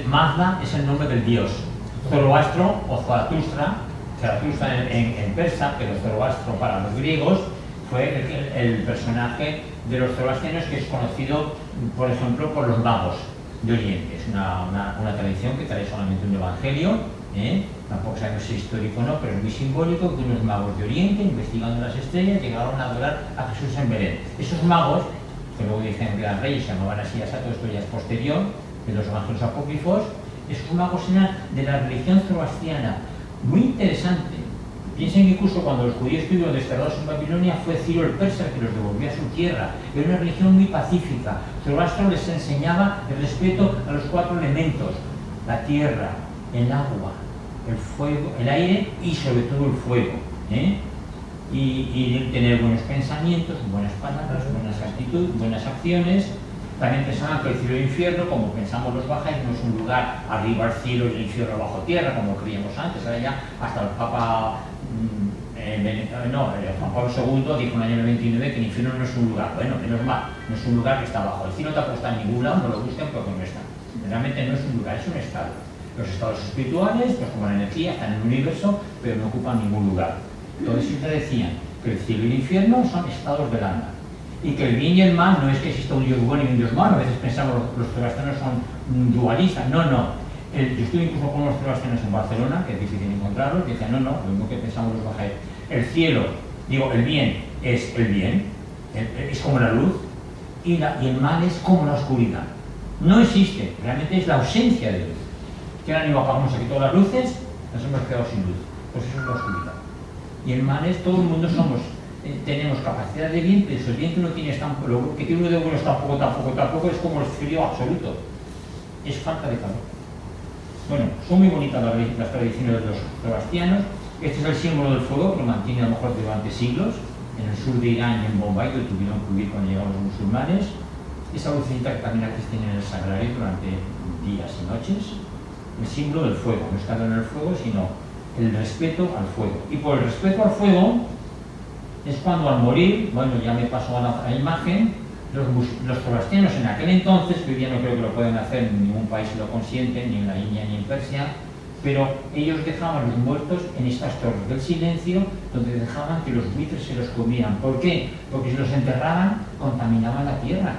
Mazda es el nombre del dios. Zoroastro o Zaratustra en persa, pero Zoroastro para los griegos fue el personaje de los zoroastrianos que es conocido, por ejemplo, por los magos de Oriente. Es una tradición que trae solamente un evangelio, tampoco sabemos si es histórico o no, pero es muy simbólico que unos magos de Oriente, investigando las estrellas, llegaron a adorar a Jesús en Belén. Esos magos, que luego dicen que eran reyes, se llamaban así, todo esto ya es posterior, de los evangelios apócrifos, esos magos eran de la religión zoroastriana, muy interesante. Piensen que incluso cuando los judíos estuvieron desterrados en Babilonia fue Ciro el persa el que los devolvió a su tierra. Era una religión muy pacífica. Zoroastro les enseñaba el respeto a los 4 elementos: la tierra, el agua, el fuego, el aire y sobre todo el fuego, ¿eh? Y tener buenos pensamientos, buenas palabras, buenas actitudes, buenas acciones. También pensaban que el cielo y el infierno, como pensamos los bajáis, no es un lugar arriba al cielo y el infierno bajo tierra, como creíamos antes. Ahora ya hasta el Papa, Juan Pablo II dijo en el año 99 que el infierno no es un lugar. Bueno, menos mal, no es un lugar que está abajo. El cielo tampoco está en ningún lado, no lo busquen porque no está. Realmente no es un lugar, es un estado. Los estados espirituales, pues como la energía, están en el universo, pero no ocupan ningún lugar. Entonces siempre decían que el cielo y el infierno son estados del alma. Y que el bien y el mal no es que exista un Dios bueno y un Dios malo. A veces pensamos que los zoroastrianos son dualistas. No, no. Yo estuve incluso con unos zoroastrianos en Barcelona, que es difícil encontrarlos, que decían, no, no, lo mismo que pensamos los bajáis. El cielo, digo, el bien es el bien, es como la luz, y el mal es como la oscuridad. No existe, realmente es la ausencia de luz. Que ahora mismo apagamos aquí todas las luces, nos hemos quedado sin luz. Pues eso es la oscuridad. Y el mal es, todo el mundo tenemos capacidad de bien, pero el bien que uno tiene es lo que tiene uno de bueno es tampoco, es como el frío absoluto. Es falta de calor. Bueno, son muy bonitas las tradiciones de los zoroastrianos. Este es el símbolo del fuego, que lo mantiene a lo mejor durante siglos. En el sur de Irán y en Bombay lo tuvieron que huir cuando llegaron los musulmanes. Esa lucecita que también aquí tienen en el sagrario durante días y noches. El símbolo del fuego, no es estar en el fuego, sino el respeto al fuego. Y por el respeto al fuego es cuando al morir, bueno, ya me paso a la imagen, los zoroastrianos en aquel entonces, que hoy día no creo que lo puedan hacer, en ningún país lo consienten, ni en la India ni en Persia, pero ellos dejaban los muertos en estas torres del silencio, donde dejaban que los buitres se los comieran. ¿Por qué? Porque si los enterraban, contaminaban la tierra.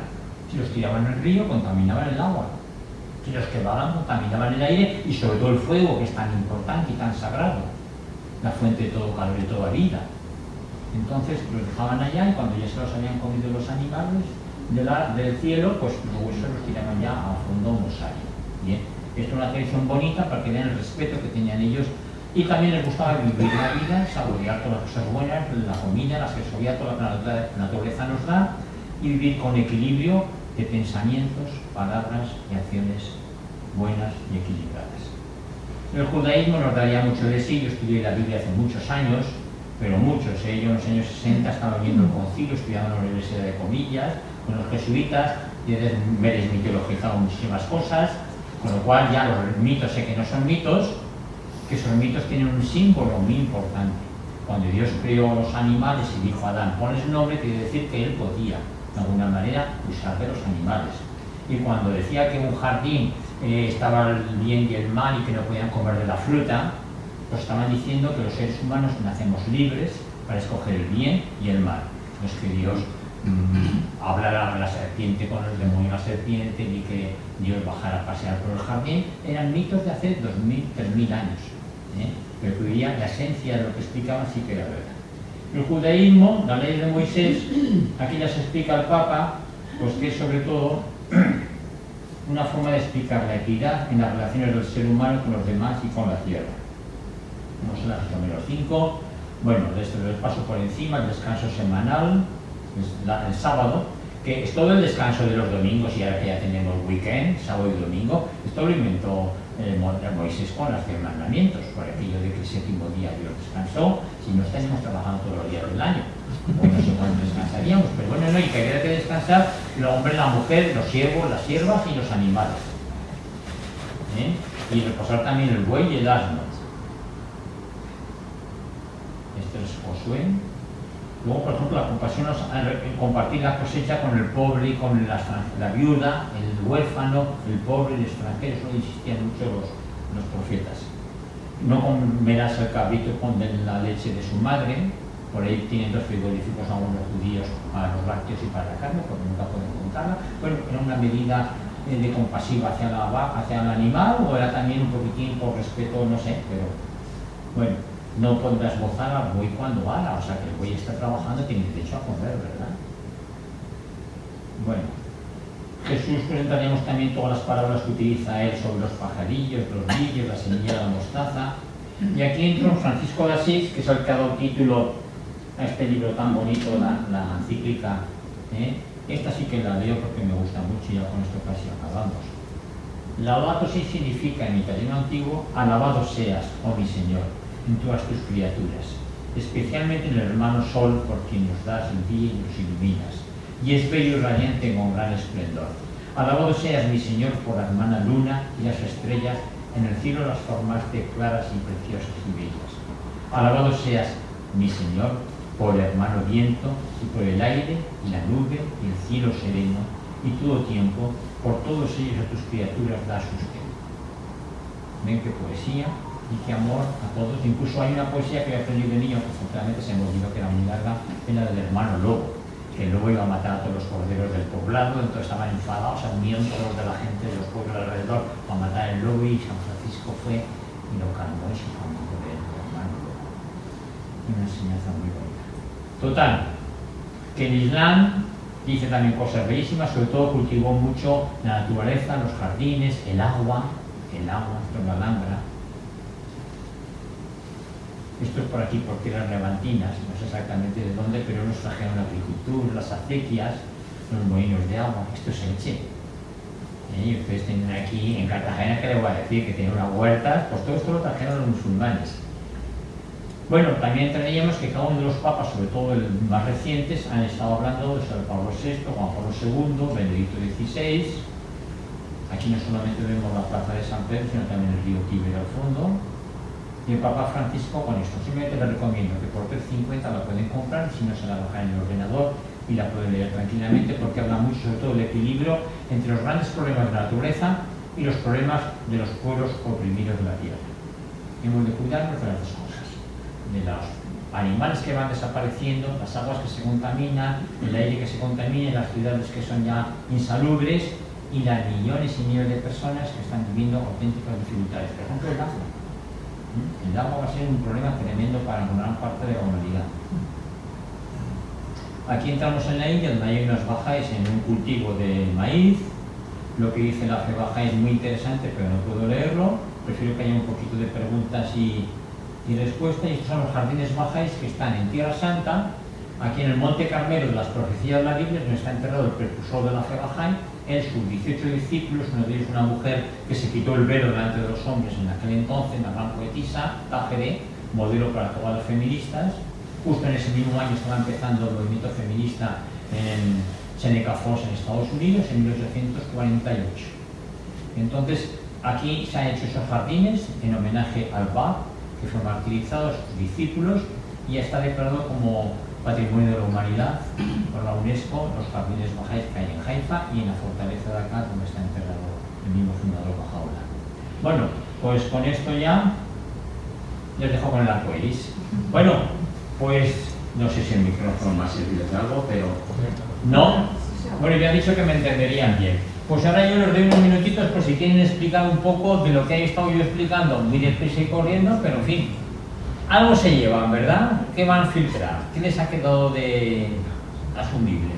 Si los tiraban en el río, contaminaban el agua. Si los quemaban, contaminaban el aire y sobre todo el fuego, que es tan importante y tan sagrado, la fuente de todo calor y toda vida. Entonces los dejaban allá y cuando ya se los habían comido los animales del cielo, pues los huesos los tiraban ya a fondo mosario. Bien, esto es una tradición bonita para que vean el respeto que tenían ellos y también les gustaba vivir la vida, saborear todas las cosas buenas, la comida, la sexualidad, toda la naturaleza nos da y vivir con equilibrio de pensamientos, palabras y acciones buenas y equilibradas. El judaísmo nos daría mucho de sí. Yo estudié la Biblia hace muchos años, pero muchos. Yo en los años 60 estaba viendo el concilio, estudiando en la Universidad de Comillas, con los jesuitas, y me desmitologizado muchísimas cosas, con lo cual ya los mitos sé que no son mitos, que esos mitos tienen un símbolo muy importante. Cuando Dios creó los animales y dijo a Adán, ponles nombre, quiere decir que él podía, de alguna manera, usar de los animales. Y cuando decía que un jardín estaba el bien y el mal y que no podían comer de la fruta, pues estaban diciendo que los seres humanos nacemos libres para escoger el bien y el mal. No es que Dios hablara a la serpiente con el demonio de la serpiente, ni que Dios bajara a pasear por el jardín. Eran mitos de hace 2000, 3000 años. Pero que hoy día la esencia de lo que explicaban sí que era verdad. El judaísmo, la ley de Moisés, aquí ya se explica al Papa, pues que es sobre todo una forma de explicar la equidad en las relaciones del ser humano con los demás y con la tierra. No son las número 5. Bueno, de esto les paso por encima, el descanso semanal, el sábado, que es todo el descanso de los domingos y ahora que ya tenemos weekend, sábado y domingo. Esto lo inventó Moisés con los 10 mandamientos, por aquello de que el séptimo día Dios descansó. Si no estaríamos trabajando todos los días del año, o no sé cuándo descansaríamos, pero bueno, no, y que había que descansar el hombre, la mujer, los siervos, las siervas y los animales. Y reposar también el buey y el asno. Este es Josué. Luego, por ejemplo, la compasión es compartir la cosecha con el pobre y con la viuda, el huérfano, el pobre, el extranjero. Eso insistían mucho los profetas. No comerás el cabrito con la leche de su madre. Por ahí tienen dos frigoríficos algunos judíos para los lácteos y para la carne, porque nunca pueden comprarla. Bueno, era una medida de compasiva hacia el animal, o era también un poquitín por respeto, no sé, pero bueno. No podrás gozar al buey cuando vara, o sea que el buey está trabajando, tiene derecho a comer, ¿verdad? Bueno, Jesús presentaríamos también todas las palabras que utiliza él sobre los pajarillos, los grillos, la semilla de la mostaza. Y aquí entra Francisco de Asís, que es el que ha dado título a este libro tan bonito, la encíclica. Esta sí que la leo porque me gusta mucho y ya con esto casi acabamos. Laudato si significa en italiano antiguo, alabado seas, oh mi Señor, en todas tus criaturas, especialmente en el hermano Sol, por quien nos das el día y nos iluminas, y es bello y radiante con gran esplendor. Alabado seas, mi Señor, por la hermana Luna y las estrellas, en el cielo las formaste claras y preciosas y bellas. Alabado seas, mi Señor, por el hermano Viento, y por el aire, y la nube, y el cielo sereno, y todo tiempo, por todos ellos a tus criaturas das sustento. Ven qué poesía y qué amor a todos. Incluso hay una poesía que he aprendido de niño, que afortunadamente se me olvidó, que era muy larga, era del hermano Lobo, que el lobo iba a matar a todos los corderos del poblado, entonces estaban enfadados, se unieron todos de la gente de los pueblos alrededor a matar el lobo, y San Francisco fue y lo calmó y se fue amigo del hermano Lobo. Una enseñanza muy bonita. Total, que el Islam dice también cosas bellísimas, sobre todo cultivó mucho la naturaleza, los jardines, el agua, esto es la Alhambra. Esto es por aquí, por tierras levantinas, no sé exactamente de dónde, pero nos trajeron la agricultura, las acequias, los molinos de agua. Esto es Elche. Y ustedes tienen aquí en Cartagena, que les voy a decir, que tienen unas huertas, pues todo esto lo trajeron los musulmanes. Bueno, también traíamos que cada uno de los papas, sobre todo los más recientes, han estado hablando de San Pablo VI, Juan Pablo II, Benedicto XVI. Aquí no solamente vemos la plaza de San Pedro, sino también el río Tíber al fondo. Y el Papa Francisco con esto. Simplemente les recomiendo que por 3,50 la pueden comprar, si no se la bajan en el ordenador y la pueden leer tranquilamente, porque habla mucho sobre todo del equilibrio entre los grandes problemas de la naturaleza y los problemas de los pueblos oprimidos de la tierra. Hemos de cuidarnos de las dos cosas, de los animales que van desapareciendo, las aguas que se contaminan, el aire que se contamina, las ciudades que son ya insalubres y las millones y millones de personas que están viviendo auténticas dificultades. Por ejemplo, el agua. El agua va a ser un problema tremendo para una gran parte de la humanidad. Aquí entramos en la India, donde hay unos bajáis en un cultivo de maíz. Lo que dice la fe baja es muy interesante, pero no puedo leerlo. Prefiero que haya un poquito de preguntas y respuestas. Y estos son los jardines bajáis que están en Tierra Santa, aquí en el Monte Carmelo de las profecías de la Biblia, donde está enterrado el precursor de la fe bajáis. Él, sus 18 discípulos, uno de ellos una mujer que se quitó el velo delante de los hombres en aquel entonces, una gran poetisa, Tajere, modelo para todas las feministas. Justo en ese mismo año estaba empezando el movimiento feminista en Seneca Falls, en Estados Unidos, en 1848. Entonces, aquí se han hecho esos jardines en homenaje al Bab, que fue martirizado a sus discípulos, y está declarado como Patrimonio de la Humanidad por la UNESCO, los jardines bajáis que hay en Haifa y en la fortaleza de acá, donde está enterrado el mismo fundador Bajaola. Bueno, pues con esto ya les dejo con el arco iris. Bueno, pues no sé si el micrófono me ha servido de algo, pero no. Bueno, ya he dicho que me entenderían bien. Pues ahora yo les doy unos minutitos por si quieren explicar un poco de lo que he estado yo explicando, muy deprisa y corriendo, pero en fin, algo se llevan, ¿verdad? ¿Qué van a filtrar? ¿Qué les ha quedado de asumible?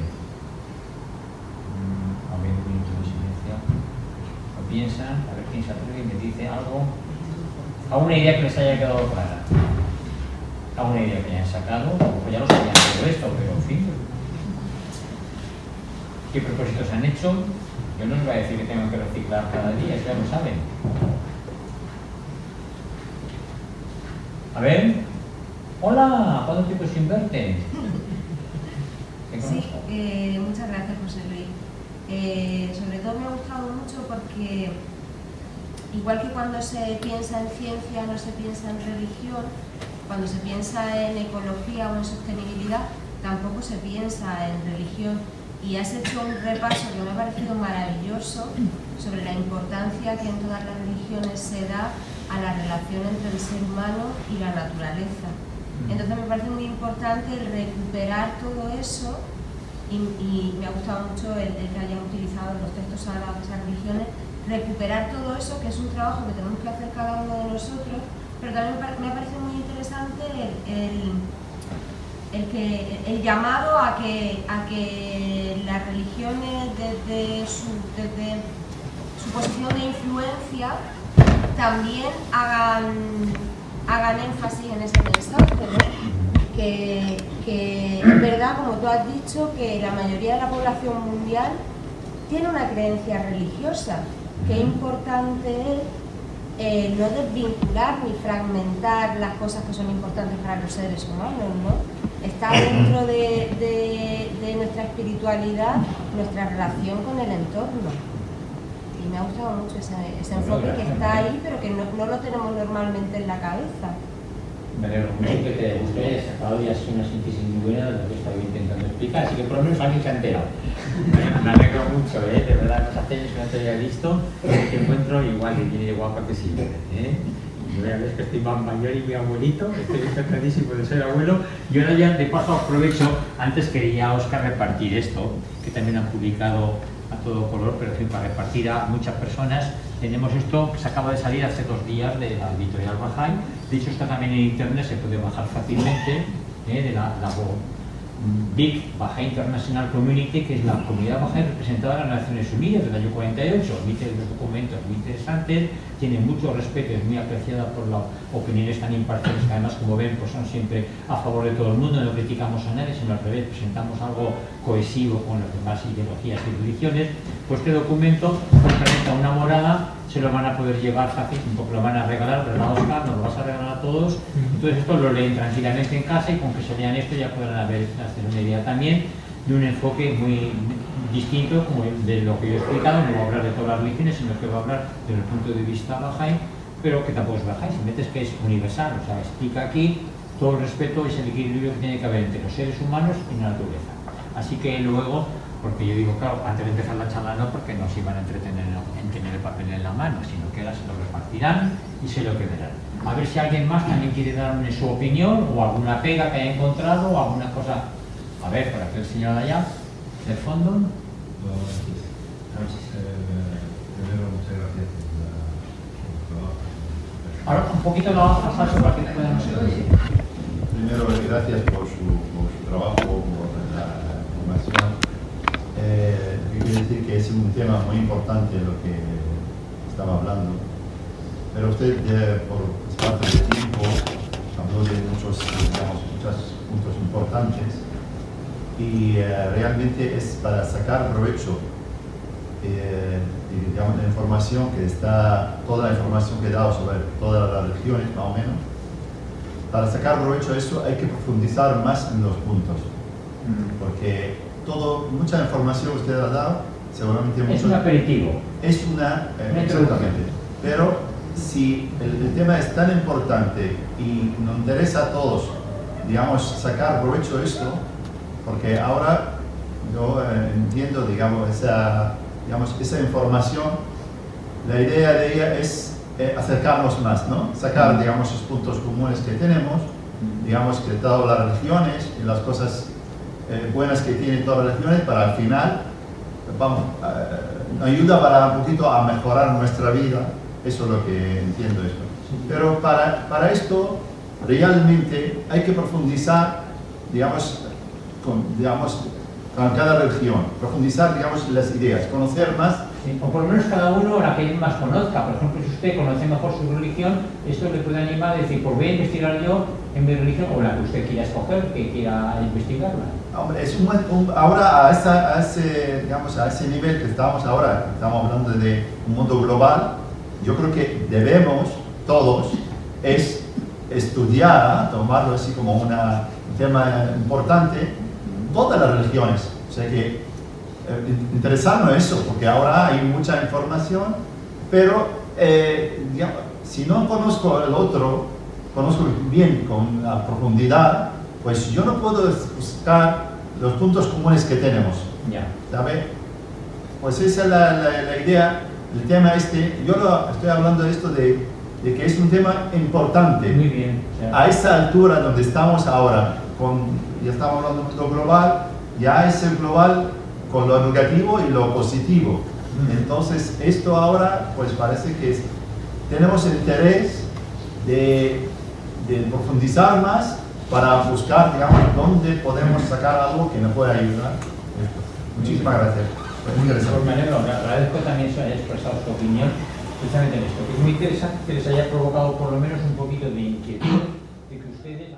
A ver, un minuto de silencio. Lo piensan, a ver quién se atreve y me dice algo. ¿Alguna idea que les haya quedado clara? ¿Alguna idea que hayan sacado? Pues ya lo sabían todo esto, pero en fin. ¿Qué propósitos han hecho? Yo no les voy a decir que tengan que reciclar cada día, ya lo saben. A ver. Hola, ¿cuánto tiempo sin verte?
Sí, muchas gracias, José Luis. Sobre todo me ha gustado mucho porque, igual que cuando se piensa en ciencia no se piensa en religión, cuando se piensa en ecología o en sostenibilidad tampoco se piensa en religión. Y has hecho un repaso que me ha parecido maravilloso sobre la importancia que en todas las religiones se da a la relación entre el ser humano y la naturaleza. Entonces me parece muy importante recuperar todo eso y me ha gustado mucho el que hayan utilizado los textos sagrados de esas religiones, recuperar todo eso, que es un trabajo que tenemos que hacer cada uno de nosotros, pero también me ha parecido muy interesante el llamado a que las religiones desde su posición de influencia también hagan énfasis en ese mensaje, ¿no? Que es verdad, como tú has dicho, que la mayoría de la población mundial tiene una creencia religiosa, qué importante es no desvincular ni fragmentar las cosas que son importantes para los seres humanos, ¿no? Está dentro de nuestra espiritualidad, nuestra relación con el entorno. Y me ha gustado mucho ese enfoque que está ahí, pero que no lo tenemos normalmente en la cabeza.
Me alegro mucho que te guste, has sacado ya una síntesis muy buena de lo que estaba intentando explicar, así que por lo menos alguien se ha enterado. Me alegro mucho, de verdad, nos hace años que no te había visto, te encuentro igual que tiene guapa que siempre. Yo ya ves que estoy más mayor y mi abuelito, estoy encantadísimo de ser abuelo. Y ahora ya de paso aprovecho, antes quería Óscar repartir esto, que también han publicado a todo color, pero en fin, para repartir a muchas personas. Tenemos esto que se acaba de salir hace 2 días de la editorial Bahá'í. De hecho está también en internet, se puede bajar fácilmente, de la Big Bahá'í International Community, que es la comunidad Bahá'í representada en las Naciones Unidas del año 48. Emite los documentos muy interesantes, tiene mucho respeto, es muy apreciada por las opiniones tan imparciales que además, como ven, pues son siempre a favor de todo el mundo, no criticamos a nadie, sino al revés, presentamos algo cohesivo con las demás ideologías y religiones. Pues este documento complementa una morada, se lo van a poder llevar fácil, un poco lo van a regalar, ¿verdad, Óscar? Nos lo vas a regalar a todos. Entonces esto lo leen tranquilamente en casa y con que se lean esto ya podrán hacer una idea también de un enfoque muy distinto como de lo que yo he explicado. No voy a hablar de todas las religiones, sino que voy a hablar desde el punto de vista Bahá'í, pero que tampoco es Bahá'í, si metes que es universal, o sea, explica aquí todo el respeto y el equilibrio que tiene que haber entre los seres humanos y la naturaleza. Así que luego, porque yo digo, claro, antes de empezar la charla no, porque nos iban a entretener en tener el papel en la mano, sino que ahora se lo repartirán y se lo quedarán. A ver si alguien más también quiere darme su opinión o alguna pega que haya encontrado o alguna cosa. A ver, por aquí el señor de allá, del fondo.
Primero, muchas gracias por trabajo.
Ahora un poquito lo vamos a pasar para que podamos oír.
Primero, gracias por su trabajo, por la información. Quiero decir que es un tema muy importante lo que estaba hablando, pero usted por espacio de tiempo habló de muchos puntos importantes y realmente es para sacar provecho digamos, la información que está, toda la información que he dado sobre todas las religiones, más o menos. Para sacar provecho de eso hay que profundizar más en los puntos, porque mucha información que usted ha dado, seguramente mucho...
Es un aperitivo.
Es exactamente. Pero si el tema es tan importante y nos interesa a todos, digamos, sacar provecho de esto, porque ahora yo entiendo, digamos, esa información, la idea de ella es acercarnos más, ¿no? Sacar, digamos, los puntos comunes que tenemos, digamos, que todas las religiones y las cosas buenas que tienen todas las religiones, para al final, vamos, ayuda para un poquito a mejorar nuestra vida. Eso es lo que entiendo esto. Pero para esto, realmente hay que profundizar, digamos, con cada religión, profundizar, digamos, las ideas, conocer más.
Sí, o por lo menos cada uno la que más conozca. Por ejemplo, si usted conoce mejor su religión, esto le puede animar a decir, pues voy a investigar yo en mi religión, o la que usted quiera escoger, que quiera investigarla.
Hombre, es ahora a ese nivel que estamos ahora, estamos hablando de un mundo global, yo creo que debemos todos estudiar, tomarlo así como un tema importante, todas las religiones. O sea que interesarnos en eso, porque ahora hay mucha información, pero digamos, si no conozco el otro, conozco bien con la profundidad, pues yo no puedo buscar los puntos comunes que tenemos.
Ya.
¿Sabe? Pues esa es la idea, el tema este. Yo estoy hablando de esto de que es un tema importante.
Muy bien. O sea,
a esa altura donde estamos ahora, ya estamos hablando de lo global, ya es el global con lo negativo y lo positivo. Entonces, esto ahora, pues parece que tenemos el interés de profundizar más para buscar, digamos, dónde podemos sacar algo que nos pueda ayudar. Muchísimas gracias. Fue muy interesante.
Pues me alegro, le agradezco también que haya expresado su opinión precisamente en esto, que es muy interesante que les haya provocado por lo menos un poquito de inquietud de que ustedes...